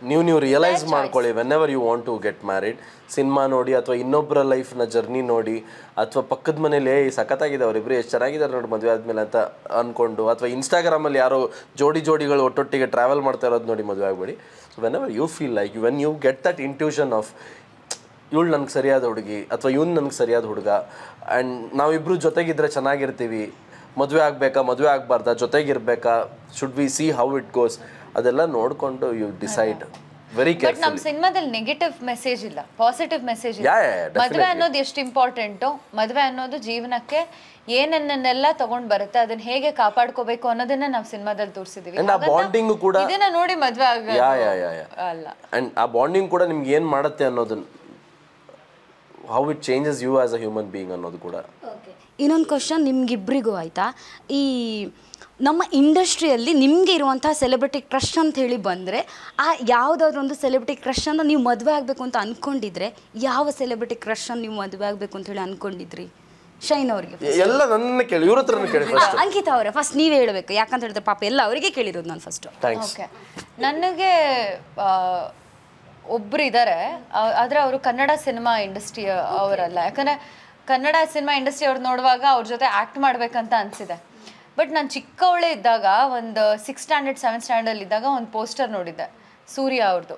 ನೀವು ರಿಯಲೈಸ್ ಮಾಡ್ಕೊಳ್ಳಿ whenever you want to get married. Cinema ನೋಡಿ ಅಥವಾ ಇನ್ನೊಬ್ಬರ ಲೈಫ್ನ ಜರ್ನಿ ನೋಡಿ ಅಥವಾ ಪಕ್ಕದ ಮನೇಲಿ ಸಖತ್ತಾಗಿದೆ ಅವರಿಬ್ಬರು ಎಷ್ಟು ಚೆನ್ನಾಗಿದ್ದಾರೆ ನೋಡಿ ಮದುವೆ ಆದಮೇಲೆ ಅಂತ ಅಂದ್ಕೊಂಡು ಅಥವಾ ಇನ್ಸ್ಟಾಗ್ರಾಮಲ್ಲಿ ಯಾರೋ ಜೋಡಿಗಳು ಒಟ್ಟೊಟ್ಟಿಗೆ ಟ್ರಾವೆಲ್ ಮಾಡ್ತಾ ಇರೋದು ನೋಡಿ ಮದುವೆ ಆಗಬೇಡಿ. So whenever you feel like when you get that intuition of ಇವಳು ನನಗೆ ಸರಿಯಾದ ಹುಡುಗಿ ಅಥವಾ ಇವನು ನನಗೆ ಸರಿಯಾದ ಹುಡುಗ ಆ್ಯಂಡ್ ನಾವಿಬ್ಬರು ಜೊತೆಗಿದ್ರೆ ಚೆನ್ನಾಗಿರ್ತೀವಿ, ಮದುವೆ ಆಗಬೇಕಾ ಮದುವೆ ಆಗಬಾರ್ದಾ, ಜೊತೆಗಿರ್ಬೇಕಾ, should we see how it goes, ಅದೆಲ್ಲ ನೋಡಿಕೊಂಡು you decide very carefully. But ನಮ್ಮ ಸಿನಿಮಾದಲ್ಲಿ ನೆಗೆಟಿವ್ ಮೆಸೇಜ್ ಇಲ್ಲ, ಪಾಸಿಟಿವ್ ಮೆಸೇಜ್ ಇಲ್ಲ. ಮದುವೆ ಅನ್ನೋದು ಎಷ್ಟು ಇಂಪಾರ್ಟೆಂಟು, ಮದುವೆ ಅನ್ನೋದು ಜೀವನಕ್ಕೆ ಏನನ್ನೆಲ್ಲ ತಗೊಂಡ್ ಬರುತ್ತೆ ಅದನ್ನ ಹೇಗೆ ಕಾಪಾಡ್ಕೋಬೇಕು ಅನ್ನೋದನ್ನ ನಾವು ಸಿನಿಮಾದಲ್ಲಿ ತೋರಿಸಿದೀವಿ. ಬಾಂಡಿಂಗ್ ಕೂಡ ಇದನ್ನ ನೋಡಿ ಮದುವೆ ಅಲ್ಲ ಅಂಡ್ ಆ ಬಾಂಡಿಂಗ್ ಕೂಡ ನಿಮ್ಗೆ ಏನ್ ಮಾಡುತ್ತೆ ಅನ್ನೋದನ್ನ how it changes you as a human being ಅನ್ನೋದು ಕೂಡ. ಇನ್ನೊಂದು ಕ್ವಶನ್ ನಿಮ್ಗಿಬ್ರಿಗೂ ಆಯಿತಾ, ಈ ನಮ್ಮ ಇಂಡಸ್ಟ್ರಿಯಲ್ಲಿ ನಿಮಗೆ ಇರುವಂಥ ಸೆಲೆಬ್ರಿಟಿ ಕ್ರಶ್ ಅಂತ ಹೇಳಿ ಬಂದರೆ ಆ ಯಾವುದಾದ್ರೂ ಒಂದು ಸೆಲೆಬ್ರಿಟಿ ಕ್ರಶನ್ನು ನೀವು ಮದುವೆ ಆಗಬೇಕು ಅಂತ ಅಂದ್ಕೊಂಡಿದ್ರೆ ಯಾವ ಸೆಲೆಬ್ರಿಟಿ ಕ್ರಶನ್ನು ನೀವು ಮದುವೆ ಆಗಬೇಕು ಅಂತ ಹೇಳಿ ಅಂದ್ಕೊಂಡಿದ್ರಿ? ಶೈನ್ ಅವರಿಗೆ ಎಲ್ಲ ನನ್ನ ಕೇಳಿ, ಇವ್ರ ಹತ್ರನೇ ಕೇಳಿ ಫಸ್ಟ್. ಅಂಕಿತಾ ಅವರೇ ಫಸ್ಟ್ ನೀವೇ ಹೇಳಬೇಕು, ಯಾಕಂತ ಹೇಳಿದ್ರೆ ಪಾಪ ಎಲ್ಲ ಅವರಿಗೆ ಕೇಳಿರೋದು ನಾನು ಫಸ್ಟು. ಓಕೆ, ನನಗೆ ಒಬ್ರು ಇದ್ದಾರೆ, ಆದರೆ ಅವರು ಕನ್ನಡ ಸಿನಿಮಾ ಇಂಡಸ್ಟ್ರಿ ಅವರಲ್ಲ. ಯಾಕಂದರೆ ಕನ್ನಡ ಸಿನಿಮಾ ಇಂಡಸ್ಟ್ರಿ ಅವ್ರು ನೋಡುವಾಗ ಅವ್ರ ಜೊತೆ ಆ್ಯಕ್ಟ್ ಮಾಡಬೇಕಂತ ಅನಿಸಿದೆ. ಬಟ್ ನಾನು ಚಿಕ್ಕವಳೇ ಇದ್ದಾಗ ಒಂದು 6th ಸ್ಟ್ಯಾಂಡರ್ಡ್ 7th ಸ್ಟ್ಯಾಂಡರ್ಡ್ ಇದ್ದಾಗ ಒಂದು ಪೋಸ್ಟರ್ ನೋಡಿದ್ದೆ ಸೂರ್ಯ ಅವ್ರದ್ದು.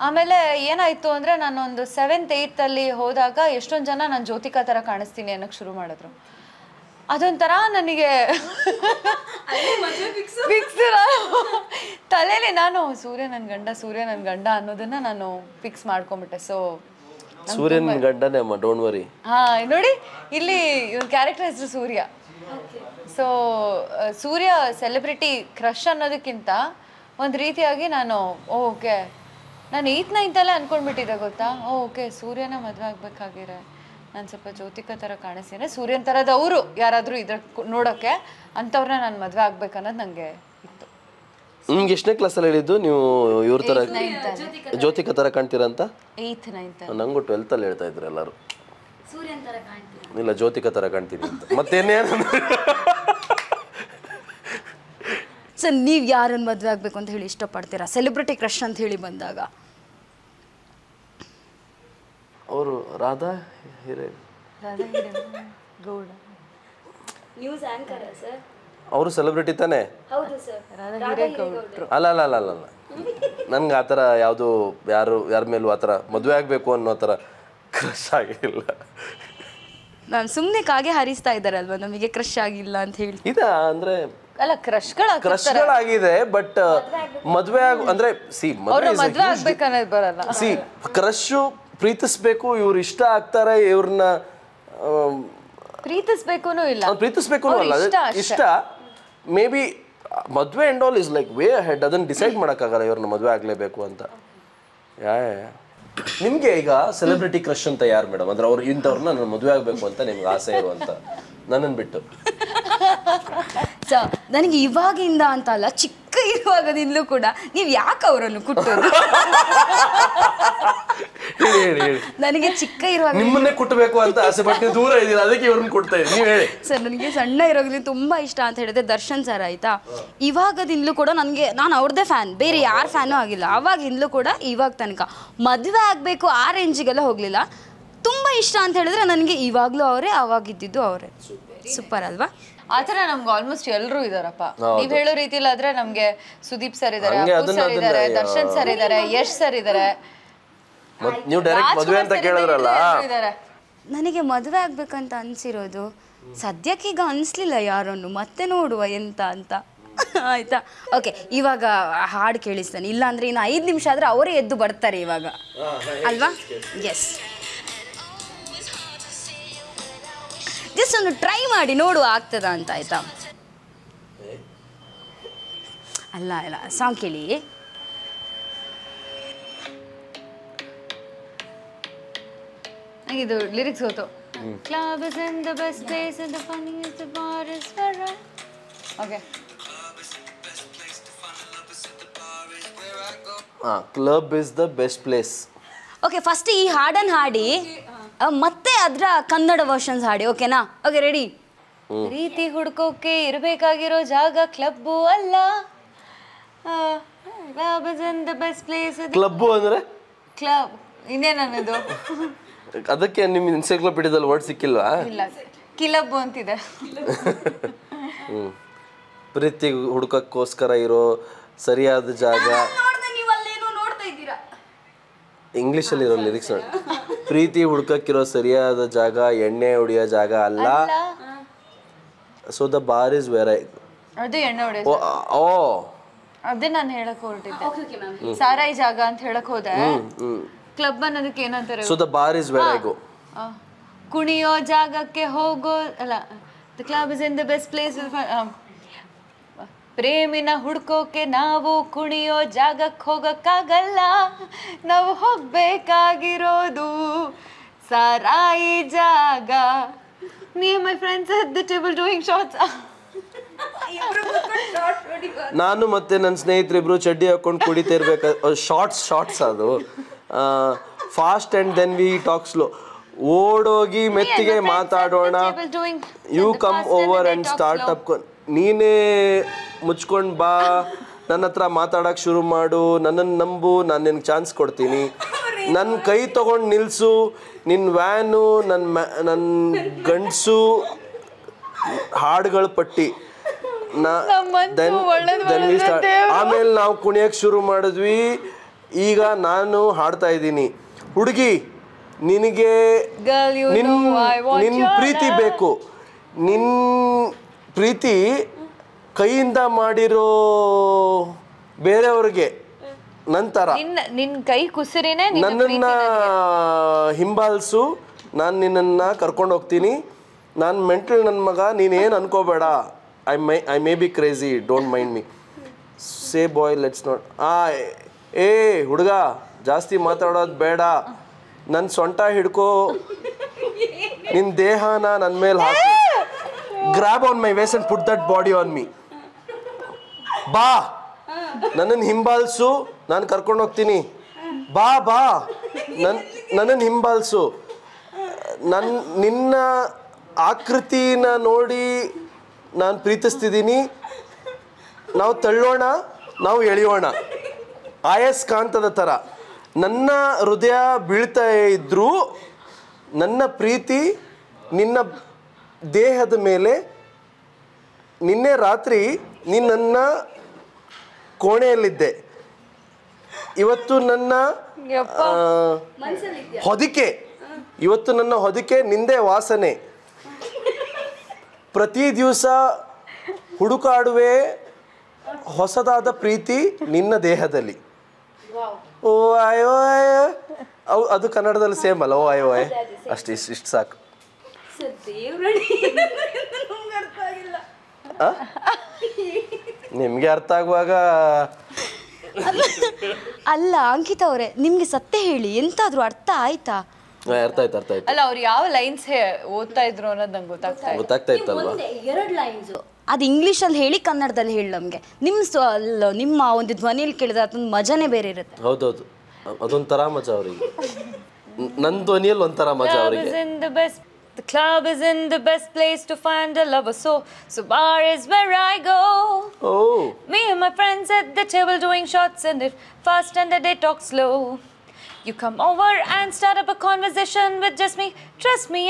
ಆಮೇಲೆ ಏನಾಯಿತು ಅಂದರೆ ನಾನು ಒಂದು 7th 8th ಅಲ್ಲಿ ಹೋದಾಗ ಎಷ್ಟೊಂದು ಜನ ನಾನು ಜ್ಯೋತಿಕಾ ಥರ ಕಾಣಿಸ್ತೀನಿ ಅನ್ನೋಕ್ಕೆ ಶುರು ಮಾಡಿದ್ರು. ಅದೊಂಥರ ನನಗೆ ಫಿಕ್ಸ್ ತಲೆಯಲ್ಲಿ ನಾನು ಸೂರ್ಯ ನನ್ನ ಗಂಡ ಅನ್ನೋದನ್ನ ನಾನು ಫಿಕ್ಸ್ ಮಾಡ್ಕೊಂಬಿಟ್ಟೆ. ಸೊ ಸೂರ್ಯನ ಗಂಡನೇ ಅಮ್ಮ, ಡೋಂಟ್ ವರಿ. ಹಾ ನೋಡಿ ಇಲ್ಲಿ ಇವ್ನ ಕ್ಯಾರೆಕ್ಟರ್ ಹೆಸರು ಸೂರ್ಯ. ಸೊ ಸೂರ್ಯ ಸೆಲೆಬ್ರಿಟಿ ಕ್ರಶ್ ಅನ್ನೋದಕ್ಕಿಂತ ಒಂದು ರೀತಿಯಾಗಿ ನಾನು ಓಕೆ ನಾನು 8th 9th ಅಲ್ಲೇ ಅಂದ್ಕೊಂಡ್ಬಿಟ್ಟಿದ್ದೆ ಗೊತ್ತಾ. ಓಕೆ ಸೂರ್ಯನ ಮದುವೆ ಆಗ್ಬೇಕಾಗಿರೆ ನಾನು ಸ್ವಲ್ಪ ಜ್ಯೋತಿಕಾ ಥರ ಕಾಣಿಸ್ತೀನಿ, ಸೂರ್ಯನ ಥರದವರು ಯಾರಾದರೂ ಇದ್ರ ನೋಡೋಕ್ಕೆ ಅಂಥವ್ರನ್ನ ನಾನು ಮದುವೆ ಆಗ್ಬೇಕನ್ನೋದು ನನಗೆ ಇತ್ತು. ನಿಮ್ಗೆ ಎಷ್ಟನೇ ಕ್ಲಾಸಲ್ಲಿ ಹೇಳಿದ್ದು ನೀವು ಇವ್ರ ಥರ ಜ್ಯೋತಿಕಾ ಥರ ಕಾಣ್ತೀರಂತ? 8th 9th. ನಂಗೂ 12th ಅಲ್ಲಿ ಹೇಳ್ತಾ ಇದ್ರು ಎಲ್ಲರೂ, ಇಲ್ಲ ಜ್ಯೋತಿಕಾ ಥರ ಕಾಣ್ತೀನಿ ಅಂತ. ಮತ್ತೇನೇನು ಸರ್ ನೀವು ಯಾರನ್ನು ಮದುವೆ ಆಗಬೇಕು ಅಂತ ಹೇಳಿ ಇಷ್ಟಪಡ್ತೀರಾ ಸೆಲೆಬ್ರಿಟಿ ಕ್ರಶ್ ಅಂತ ಹೇಳಿ ಬಂದಾಗ? ಅವರು Radha Gowda news anchor sir, ಅವರು ಸೆಲೆಬ್ರಿಟಿ ತಾನೇ? ಹೌದು ಸರ್. ಅಲ್ಲ ಅಲ್ಲ ಅಲ್ಲ ಅಲ್ಲ ನನ್ಗೆ ಆ ಥರ ಯಾವುದು ಯಾರ ಮೇಲೂ ಆ ಥರ ಮದುವೆ ಆಗಬೇಕು ಅನ್ನೋ ಥರ ಕ್ರಶ್ ಆಗಿಲ್ಲ. ನಾನು ಸುಮ್ಮನೆ ಕಾಗೆ ಹಾರಿಸ್ತಾ ಇದ್ದಾರಲ್ವಾ ನಮಗೆ ಕ್ರಶ್ ಆಗಿಲ್ಲ ಅಂತ ಹೇಳಿ. ಅಂದ್ರೆ ಅಲ್ಲ ಕ್ರಶ್ಗಳಾಗಿದೆ ಬಟ್ ಮದುವೆ ಅಂದ್ರೆ ಮದುವೆ ಆಗ್ಬೇಕನ್ನೋದು ಬರಲ್ಲ. ಕ್ರಶ್ ಪ್ರೀತಿಸ್ಬೇಕು, ಇವ್ರು ಇಷ್ಟ ಆಗ್ತಾರೆ, ಇವ್ರನ್ನ ಪ್ರೀತಿಸ್ಬೇಕು ಅಲ್ಲ, ಇಷ್ಟ ಮೇ ಬಿ ಮದುವೆ and all is like way head, ಅದನ್ನ ಡಿಸೈಡ್ ಮಾಡೋಕ್ಕಾಗಲ್ಲ ಇವ್ರನ್ನ ಮದುವೆ ಆಗ್ಲೇಬೇಕು ಅಂತ. ನಿಮ್ಗೆ ಈಗ ಸೆಲೆಬ್ರಿಟಿ ಕ್ರಶ್ ಅಂತ ಯಾರು ಮೇಡಮ್? ಅಂದ್ರೆ ಅವ್ರು ಇಂಥವ್ರನ್ನ ನಾನು ಮದುವೆ ಆಗ್ಬೇಕು ಅಂತ ನಿಮ್ಗೆ ಆಸೆ ಇರುವಂತ ನನ್ನನ್ನು ಬಿಟ್ಟು? ನನಗೆ ಇವಾಗಿಂದ ಅಂತ ಅಲ್ಲ, ಚಿಕ್ಕ ಇರುವಾಗದಿಂದಲೂ ಕೂಡ ನೀವು ಯಾಕೆ ಅವರನ್ನು ಕುಟ್ಟೋದು? ನನಗೆ ಚಿಕ್ಕ ಇರುವಾಗ ನಿಮ್ಮನ್ನೇ ಕುಟ್ಟಬೇಕು ಅಂತ ಆಸೆ ಪಟ್ಟು ದೂರ ಇದ್ದೀರಾ, ಅದಕ್ಕೆ ಇವ್ರನ್ನ ಕೊಡ್ತಾ ಇದ್ದೀನಿ. ನೀವು ಹೇಳಿ ಸರ್. ನನಗೆ ಸಣ್ಣ ಇರೋದ್ರಿಂದ ತುಂಬಾ ಇಷ್ಟ ಅಂತ ಹೇಳಿದ್ರೆ ದರ್ಶನ್ ಸರ್ ಆಯ್ತಾ. ಇವಾಗದಿಂದಲೂ ಕೂಡ ನಾನು ಅವ್ರದ್ದೇ ಫ್ಯಾನ್, ಬೇರೆ ಯಾರ ಫ್ಯಾನೂ ಆಗಿಲ್ಲ. ಅವಾಗಿಂದಲೂ ಕೂಡ ಇವಾಗ ತನಕ ಮದುವೆ ಆಗಬೇಕು ಆ ರೇಂಜಿಗೆಲ್ಲ ಹೋಗಲಿಲ್ಲ. ತುಂಬ ಇಷ್ಟ ಅಂತ ಹೇಳಿದ್ರೆ ನನಗೆ ಇವಾಗಲೂ ಅವರೇ, ಆವಾಗಿದ್ದು ಅವರೇ. ಸೂಪರ್ ಅಲ್ವಾ? ಆ ಥರ ನಮ್ಗೆ ಆಲ್ಮೋಸ್ಟ್ ಎಲ್ಲರೂ ಇದಾರಪ್ಪ. ನೀವ್ ಹೇಳೋ ರೀತಿಲಿ ಆದ್ರೆ ನಮ್ಗೆ ಸುದೀಪ್ ಸರ್ ಇದಾರೆ, ಅಪ್ಪು ಸರ್ ಇದಾರೆ, ದರ್ಶನ್ ಸರ್ ಇದಾರೆ, ಯಶ್ ಸರ್ ಇದಾರೆ. ನೀವು ಡೈರೆಕ್ಟ್ ಮದುವೆ ಅಂತ ಕೇಳಿದ್ರಲ್ಲ, ನನಗೆ ಮದುವೆ ಆಗ್ಬೇಕಂತ ಅನ್ಸಿರೋದು ಸದ್ಯಕ್ಕೀಗ ಅನ್ಸ್ಲಿಲ್ಲ ಯಾರನ್ನು, ಮತ್ತೆ ನೋಡುವ ಎಂತ ಅಂತ. ಆಯ್ತಾ? ಓಕೆ, ಇವಾಗ ಹಾಡು ಕೇಳಿಸ್ತಾನೆ, ಇಲ್ಲಾಂದ್ರೆ ಇನ್ನು 5 ನಿಮಿಷ ಆದ್ರೆ ಅವರೇ ಎದ್ದು ಬರ್ತಾರೆ ಇವಾಗ ಅಲ್ವಾ? ಎಸ್, ಜಸ್ಟ್ ಒಂದು ಟ್ರೈ ಮಾಡಿ ನೋಡುವ ಆಗ್ತದ ಅಂತ. ಆಯ್ತಾ? ಅಲ್ಲ ಅಲ್ಲ ಸಾಂಗ್ ಕೇಳಿ. ಇದು ಲಿರಿಕ್ಸ್ ಗೊತ್ತು. Club is in the best place and the funniest bar is where okay club is the best place. Okay, first ಈ ಹಾಡನ್ನು ಹಾಡಿ ಮತ್ತೆ ಅದರ ಕನ್ನಡ ವರ್ಷನ್ಸ್ ಹಾಡಿ, ಓಕೆನಾ? Okay, ready? ಪ್ರೀತಿ ಹುಡ್ಕೋಕೆ ಇರಬೇಕಾಗಿರೋ ಜಾಗ ಕ್ಲಬ್ಬು ಅಲ್ಲ, ಬೆಸ್ಟ್ ಪ್ಲೇಸ್. ಕ್ಲಬ್ಬು ಅಂದ್ರೆ ಕ್ಲಬ್ ಇನ್ನೇನದು? ಅದಕ್ಕೆ ನಿಮ್ಮ ಎನ್ಸೈಕ್ಲೋಪೀಡಿಯಾದಲ್ಲಿ ವರ್ಡ್ ಸಿಕ್ಕಿಲ್ವಾ? ಇಲ್ಲ, ಕಿಲಬ್ಬು ಅಂತಿದೆ. ಪ್ರೀತಿ ಹುಡುಕಕ್ಕೋಸ್ಕರ ಇರೋ ಸರಿಯಾದ ಜಾಗ. ಇಂಗ್ಲಿಷಲ್ಲಿ ಇರೋ ಲಿರಿಕ್ಸ್ ನೋಡಿ. ಪ್ರೀತಿ ಹುಡುಕಕ್ಕಿರೋ ಸರಿಯಾದ ಜಾಗ ಎಣ್ಣೆ ಹೊಡಿಯೋ ಜಾಗ ಅಲ್ಲ. So the bar is where I. ಅದು ಎಣ್ಣೆ ಹೊಡೆಯೋದು. ಓ, ಅದೇ ನಾನು ಹೇಳಕ್ ಹೊರಟಿದ್ದೆ. ಸಾರಾಯಿ ಜಾಗ ಅಂತ ಹೇಳಕ್ ಹೋದೆ. ಕ್ಲಬ್ ಅನ್ನೋದಕ್ಕೆ ಏನಂತಾರೆ? So the bar is where I go. ಕುಣಿಯೋ ಜಾಗಕ್ಕೆ ಹೋಗೋ ಅಲ್ಲ. The club is in the best place. ಪ್ರೇಮಿನ ಹುಡ್ಕೋಕೆ ನಾವು ಕುಣಿಯೋ ಜಾಗಕ್ಕೆ ಹೋಗಕ್ಕಾಗಲ್ಲ, ನಾವು ಹೋಗ್ಬೇಕಾಗಿರೋದು ಸಾರಾಯಿ ಜಾಗ. Me and my friends at the table doing shots. ನಾನು ಮತ್ತೆ ನನ್ನ ಸ್ನೇಹಿತರಿಬ್ರು ಚಡ್ಡಿ ಹಾಕೊಂಡು ಕುಡಿತಾ ಇರ್ಬೇಕು. ಶಾರ್ಟ್ಸ್ ಅದು. Fast and then we talk slow. ಓಡೋಗಿ ಮೆತ್ತಿಗೆ ಮಾತಾಡೋಣ. You come over and start up. ನೀನೇ ಮುಚ್ಕೊಂಡು ಬಾ, ನನ್ನ ಹತ್ರ ಮಾತಾಡೋಕೆ ಶುರು ಮಾಡು, ನನ್ನನ್ನು ನಂಬು, ನಾನು ನಿನಗೆ ಚಾನ್ಸ್ ಕೊಡ್ತೀನಿ. ನನ್ನ ಕೈ ತೊಗೊಂಡು ನಿಲ್ಲಿಸು. ನಿನ್ನ ವ್ಯಾನು, ನನ್ನ ಗಂಡಸು, ಹಾಡುಗಳ ಪಟ್ಟಿ. ಆಮೇಲೆ ನಾವು ಕುಣಿಯೋಕೆ ಶುರು ಮಾಡಿದ್ವಿ. ಈಗ ನಾನು ಹಾಡ್ತಾ ಇದ್ದೀನಿ. ಹುಡುಗಿ, ನಿನಗೆ ನಿನ್ನ ಪ್ರೀತಿ ಬೇಕು. ನಿನ್ನ ಪ್ರೀತಿ ಕೈಯಿಂದ ಮಾಡಿರೋ ಬೇರೆಯವ್ರಿಗೆ ನಂತರ ನಿನ್ನ ಕೈ ಕುಸಿರಿನೇ ನನ್ನನ್ನು ಹಿಂಬಾಲಿಸು. ನಾನು ನಿನ್ನನ್ನು ಕರ್ಕೊಂಡು ಹೋಗ್ತೀನಿ. ನಾನು ಮೆಂಟಲ್ ನನ್ನ ಮಗ, ನೀನೇನು ಅನ್ಕೋಬೇಡ. I may be crazy, don't mind me. Say boy, let's not. ಏ ಹುಡುಗ, ಜಾಸ್ತಿ ಮಾತಾಡೋದು ಬೇಡ. ನನ್ನ ಸೊಂಟ ಹಿಡ್ಕೋ, ನಿನ್ನ ದೇಹನ ನನ್ನ ಮೇಲೆ ಹಾಕು. Grab on my waste and put that body on me. ಬಾ, ನನ್ನನ್ನು ಹಿಂಬಾಲಿಸು, ನಾನು ಕರ್ಕೊಂಡು ಹೋಗ್ತೀನಿ. ಬಾ ಬಾ, ನನ್ನನ್ನು ಹಿಂಬಾಲಿಸು. ನಿನ್ನ ಆಕೃತಿನ ನೋಡಿ ನಾನು ಪ್ರೀತಿಸ್ತಿದ್ದೀನಿ. ನಾವು ತಳ್ಳೋಣ, ನಾವು ಎಳೆಯೋಣ, ಆಯಸ್ಕಾಂತದ ಥರ. ನನ್ನ ಹೃದಯ ಬೀಳ್ತಾ ಇದ್ರೂ ನನ್ನ ಪ್ರೀತಿ ನಿನ್ನ ದೇಹದ ಮೇಲೆ. ನಿನ್ನೆ ರಾತ್ರಿ ನಿನ್ನ ಕೋಣೆಯಲ್ಲಿದ್ದೆ. ಇವತ್ತು ನನ್ನ ಹೊದಿಕೆ, ಇವತ್ತು ನನ್ನ ಹೊದಿಕೆ ನಿಂದೇ ವಾಸನೆ. ಪ್ರತಿ ದಿವಸ ಹುಡುಕಾಡುವೆ ಹೊಸದಾದ ಪ್ರೀತಿ ನಿನ್ನ ದೇಹದಲ್ಲಿ. ಓ ಆಯೋ ಆಯ. ಅದು ಕನ್ನಡದಲ್ಲಿ ಸೇಮ್ ಅಲ್ಲ? ಓ ಆಯೋ ಆಯ. ಇಷ್ಟು ಸಾಕು. ನಿಮ್ಗೆ ಅರ್ಥ ಆಗುವಾಗ. ಅಲ್ಲ ಅಂಕಿತಾ ಅವರೇ, ನಿಮ್ಗೆ ಸತ್ಯ ಹೇಳಿ, ಎಂತಾದ್ರೂ ಅರ್ಥ ಆಯ್ತಾ? ಅರ್ಥ ಆಯ್ತು. ಅಲ್ಲ, ಅವ್ರು ಯಾವ ಲೈನ್ಸ್ ಓದ್ತಾ ಇದ್ರು ಅನ್ನೋದು ನಂಗೆ ಗೊತ್ತಾಗ್ತಾ ಇತ್ತಲ್ವಾ? ಎರಡು ಲೈನ್ಸ್ ಅದು ಇಂಗ್ಲೀಷಲ್ಲಿ ಹೇಳಿ, ಕನ್ನಡದಲ್ಲಿ ಹೇಳಿ ನಮಗೆ. ನಿಮ್ಮ ಒಂದು ಧ್ವನಿಯಲ್ಲಿ ಕೇಳಿದ್ರೆ ಅದೊಂದು ಮಜಾನೇ ಬೇರೆ ಇರುತ್ತೆ. ಹೌದೌದು, ಅದೊಂಥರ ಮಜಾ ಅವರಿಗೆ. ನನ್ನ ಧ್ವನಿಯಲ್ಲಿ ಒಂಥರ ಮಜಾ ಅವರಿಗೆ. The club is in the best place to find a lover, so bar is where I go. Oh. Me and my friends at the table doing shots, and it fast and the day talk slow. You come over and start up a conversation with just me. Trust me,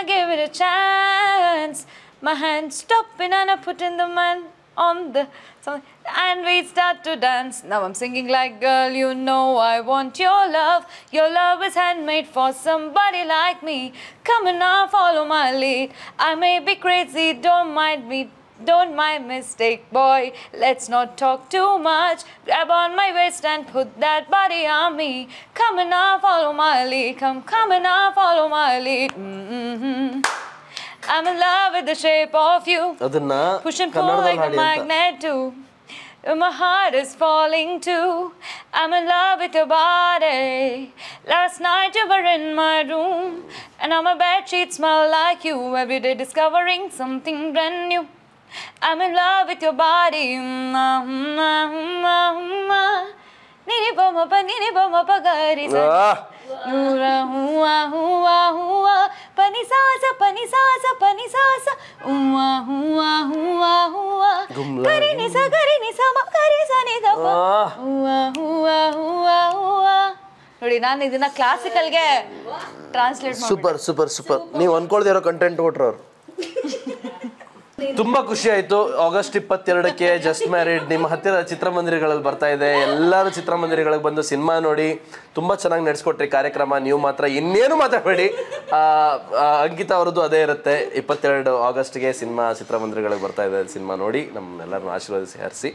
I gave it a chance. My hand stopping and I put in the man on the song, and we start to dance. Now I'm singing like, girl, you know I want your love. Your love is handmade for somebody like me. Come on now, follow my lead. I may be crazy, don't mind me, don't mind mistake, boy. Let's not talk too much. Grab on my waist and put that body on me. Come on now, follow my lead. Come on now, follow my lead. I'm in love with the shape of you. ಅದನ್ನ Push and pull like a magnet do. My heart is falling too. I'm in love with your body. Last night you were in my room, and now my bedsheets smell like you. Every day discovering something brand new. I'm in love with your body. Nini bama pa gari sa. Nura huwa huwa huwa. Pani sa pani sa pani sa. Huwa huwa huwa huwa. Gari ni sa ma gari sa ni da pa. Huwa huwa huwa huwa. ನೋಡಿ ನಾನು ಇದನ್ನ ಕ್ಲಾಸಿಕಲ್ಗೆ translate super super super. ನೀವು ಅನ್ಕೊಳ್ದೇ ಇರೋ content ಕೊಟ್ರು ಅವ್ರು. ತುಂಬಾ ಖುಷಿ ಆಯ್ತು. ಆಗಸ್ಟ್ 22ಕ್ಕೆ ಜಸ್ಟ್ ಮ್ಯಾರಿಡ್ ನಿಮ್ಮ ಹತ್ತಿರ ಚಿತ್ರಮಂದಿರಗಳಲ್ಲಿ ಬರ್ತಾ ಇದೆ. ಎಲ್ಲರೂ ಚಿತ್ರಮಂದಿರಗಳಿಗೆ ಬಂದು ಸಿನಿಮಾ ನೋಡಿ. ತುಂಬಾ ಚೆನ್ನಾಗಿ ನಡೆಸ್ಕೊಟ್ರಿ ಕಾರ್ಯಕ್ರಮ. ನೀವು ಮಾತ್ರ ಇನ್ನೇನು ಮಾತಾಡಬೇಡಿ. ಅಂಕಿತಾ ಅವರದ್ದು ಅದೇ ಇರುತ್ತೆ. 22 ಆಗಸ್ಟ್ಗೆ ಸಿನಿಮಾ ಚಿತ್ರಮಂದಿರಗಳಿಗೆ ಬರ್ತಾ ಇದೆ. ಸಿನಿಮಾ ನೋಡಿ ನಮ್ಮೆಲ್ಲರನ್ನು ಆಶೀರ್ವದಿಸಿ ಹರಿಸಿ.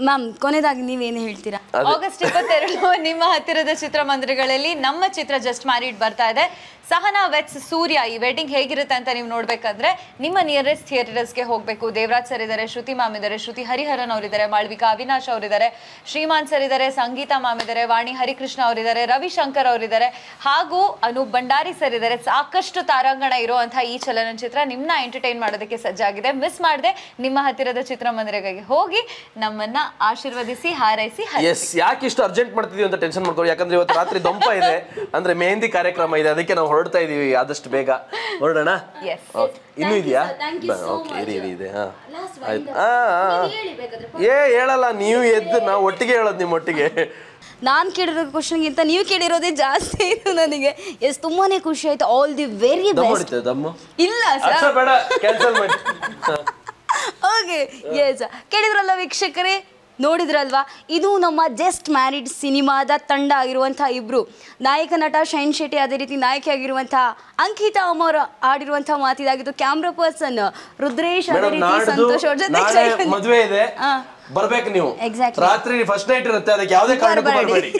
ಮ್ಯಾಮ್ ಕೊನೆಯದಾಗಿ ನೀವೇನು ಹೇಳ್ತೀರಾ? ಆಗಸ್ಟ್ 22 ನಿಮ್ಮ ಹತ್ತಿರದ ಚಿತ್ರಮಂದಿರಗಳಲ್ಲಿ ನಮ್ಮ ಚಿತ್ರ ಜಸ್ಟ್ ಮ್ಯಾರಿಡ್ ಬರ್ತಾ ಇದೆ. ಸಹನಾ ವೆಟ್ಸ್ ಸೂರ್ಯ ಈ ವೆಡ್ಡಿಂಗ್ ಹೇಗಿರುತ್ತೆ ಅಂತ ನೀವು ನೋಡ್ಬೇಕಂದ್ರೆ ನಿಮ್ಮ ನಿಯರೆಸ್ಟ್ ಥಿಯೇಟರ್ಸ್ಗೆ ಹೋಗಬೇಕು. ದೇವರಾಜ್ ಸರ್ ಇದ್ದಾರೆ, ಶ್ರುತಿ ಮ್ಯಾಮ್ ಇದ್ದಾರೆ, ಶ್ರುತಿ ಹರಿಹರನ್ ಅವರಿದ್ದಾರೆ, ಮಾಳ್ವಿಕಾ ಅವಿನಾಶ್ ಅವರಿದ್ದಾರೆ, ಶ್ರೀಮಾನ್ ಸರ್ ಇದ್ದಾರೆ, ಸಂಗೀತಾ ಮ್ಯಾಮ್ ಇದ್ದಾರೆ, ವಾಣಿ ಹರಿಕೃಷ್ಣ ಅವರಿದ್ದಾರೆ, ರವಿಶಂಕರ್ ಅವರಿದ್ದಾರೆ, ಹಾಗೂ ಅನೂಪ್ ಭಂಡಾರಿ ಸರ್ ಇದ್ದಾರೆ. ಸಾಕಷ್ಟು ತಾರಾಂಗಣ ಇರುವಂತಹ ಈ ಚಲನಚಿತ್ರ ನಿಮ್ಮನ್ನ ಎಂಟರ್ಟೈನ್ ಮಾಡೋದಕ್ಕೆ ಸಜ್ಜಾಗಿದೆ. ಮಿಸ್ ಮಾಡದೆ ನಿಮ್ಮ ಹತ್ತಿರದ ಚಿತ್ರಮಂದಿರಗಳಿಗೆ ಹೋಗಿ ನಮ್ಮನ್ನ ಆಶೀರ್ವದಿಸಿ ಹಾರೈಸಿ. ಎಸ್, ಯಾಕೆ ಇಷ್ಟು ಅರ್ಜೆಂಟ್ ಮಾಡ್ತಿದೀವಿ ಅಂತ ಟೆನ್ಷನ್ ಮಾಡ್ಕೊಳ್ಳಿ. ಯಾಕಂದ್ರೆ ಇವತ್ತು ರಾತ್ರಿ ದೊಂಪ ಇದೆ, ಅಂದ್ರೆ ಮೆಹಂದಿ ಕಾರ್ಯಕ್ರಮ ಇದೆ. ಅದಕ್ಕೆ ನಾವು ಹೊರಡ್ತಾ ಇದೀವಿ. ಆದಷ್ಟು ಬೇಗ ಹೊರಡೋಣ. ಇನ್ನೂ ಇದೆಯಾ? ಓಕೆ, ಇದೆ. ಹೇಳಲ್ಲ ನೀವು ಎದ್ದು ನಾವು ಒಟ್ಟಿಗೆ ಹೇಳೋದು ನಿಮ್ಮ ಒಟ್ಟಿಗೆ. ನಾನು ಕೇಳಿರೋ ಕ್ವಶನ್ಗಿಂತ ನೀವು ಕೇಳಿರೋದೇ ಜಾಸ್ತಿ ಇತ್ತು ನನಗೆ. ಎಸ್, ತುಂಬಾನೇ ಖುಷಿ ಆಯ್ತು. All the very best. ಇಲ್ಲ ಸರ್, ಬೇಡ, ಕ್ಯಾನ್ಸಲ್ ಮಾಡಿ. ಓಕೆ, ಎಸ್, ಕೇಳಿದ್ರಲ್ಲ ವೀಕ್ಷಕರೇ, ನೋಡಿದ್ರಲ್ವಾ? ಇದು ನಮ್ಮ ಜಸ್ಟ್ ಮ್ಯಾರಿಡ್ ಸಿನಿಮಾದ ತಂಡ ಆಗಿರುವಂಥ ಇಬ್ರು ನಾಯಕ ನಟ ಶೈನ್ ಶೆಟ್ಟಿ, ಅದೇ ರೀತಿ ನಾಯಕಿಯಾಗಿರುವಂಥ ಅಂಕಿತಾ ಅಮರ್ ಆಡಿರುವಂಥ ಮಾತಿದಾಗಿತ್ತು. ಕ್ಯಾಮ್ರಾ ಪರ್ಸನ್ ರುದ್ರೇಶ್, ಅದೇ ರೀತಿ ಸಂತೋಷ್ ಅವ್ರ ಜೊತೆ ಮದುವೆ ಇದೆ, ಬರ್ಬೇಕು ನೀವು. ರಾತ್ರಿ ಫಸ್ಟ್ ನೈಟ್ ಇರುತ್ತೆ, ಅದಕ್ಕೆ ಯಾವುದೇ ಕಾರಣಕ್ಕೂ ಬರಬೇಡಿ.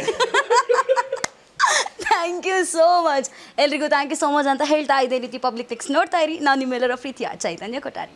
Thank you so much. ಎಲ್ರಿಗೂ ಥ್ಯಾಂಕ್ ಯು ಸೋ ಮಚ್ ಅಂತ ಹೇಳ್ತಾ ಇದೇ ರೀತಿ ಪಬ್ಲಿಕ್ ಪಿಕ್ಸ್ ನೋಡ್ತಾ ಇರಿ. ನಾನು ನಿಮ್ಮೆಲ್ಲರ ಪ್ರೀತಿಯ ಚೈತನ್ಯ ಕೊಟ್ಟಾರಿ.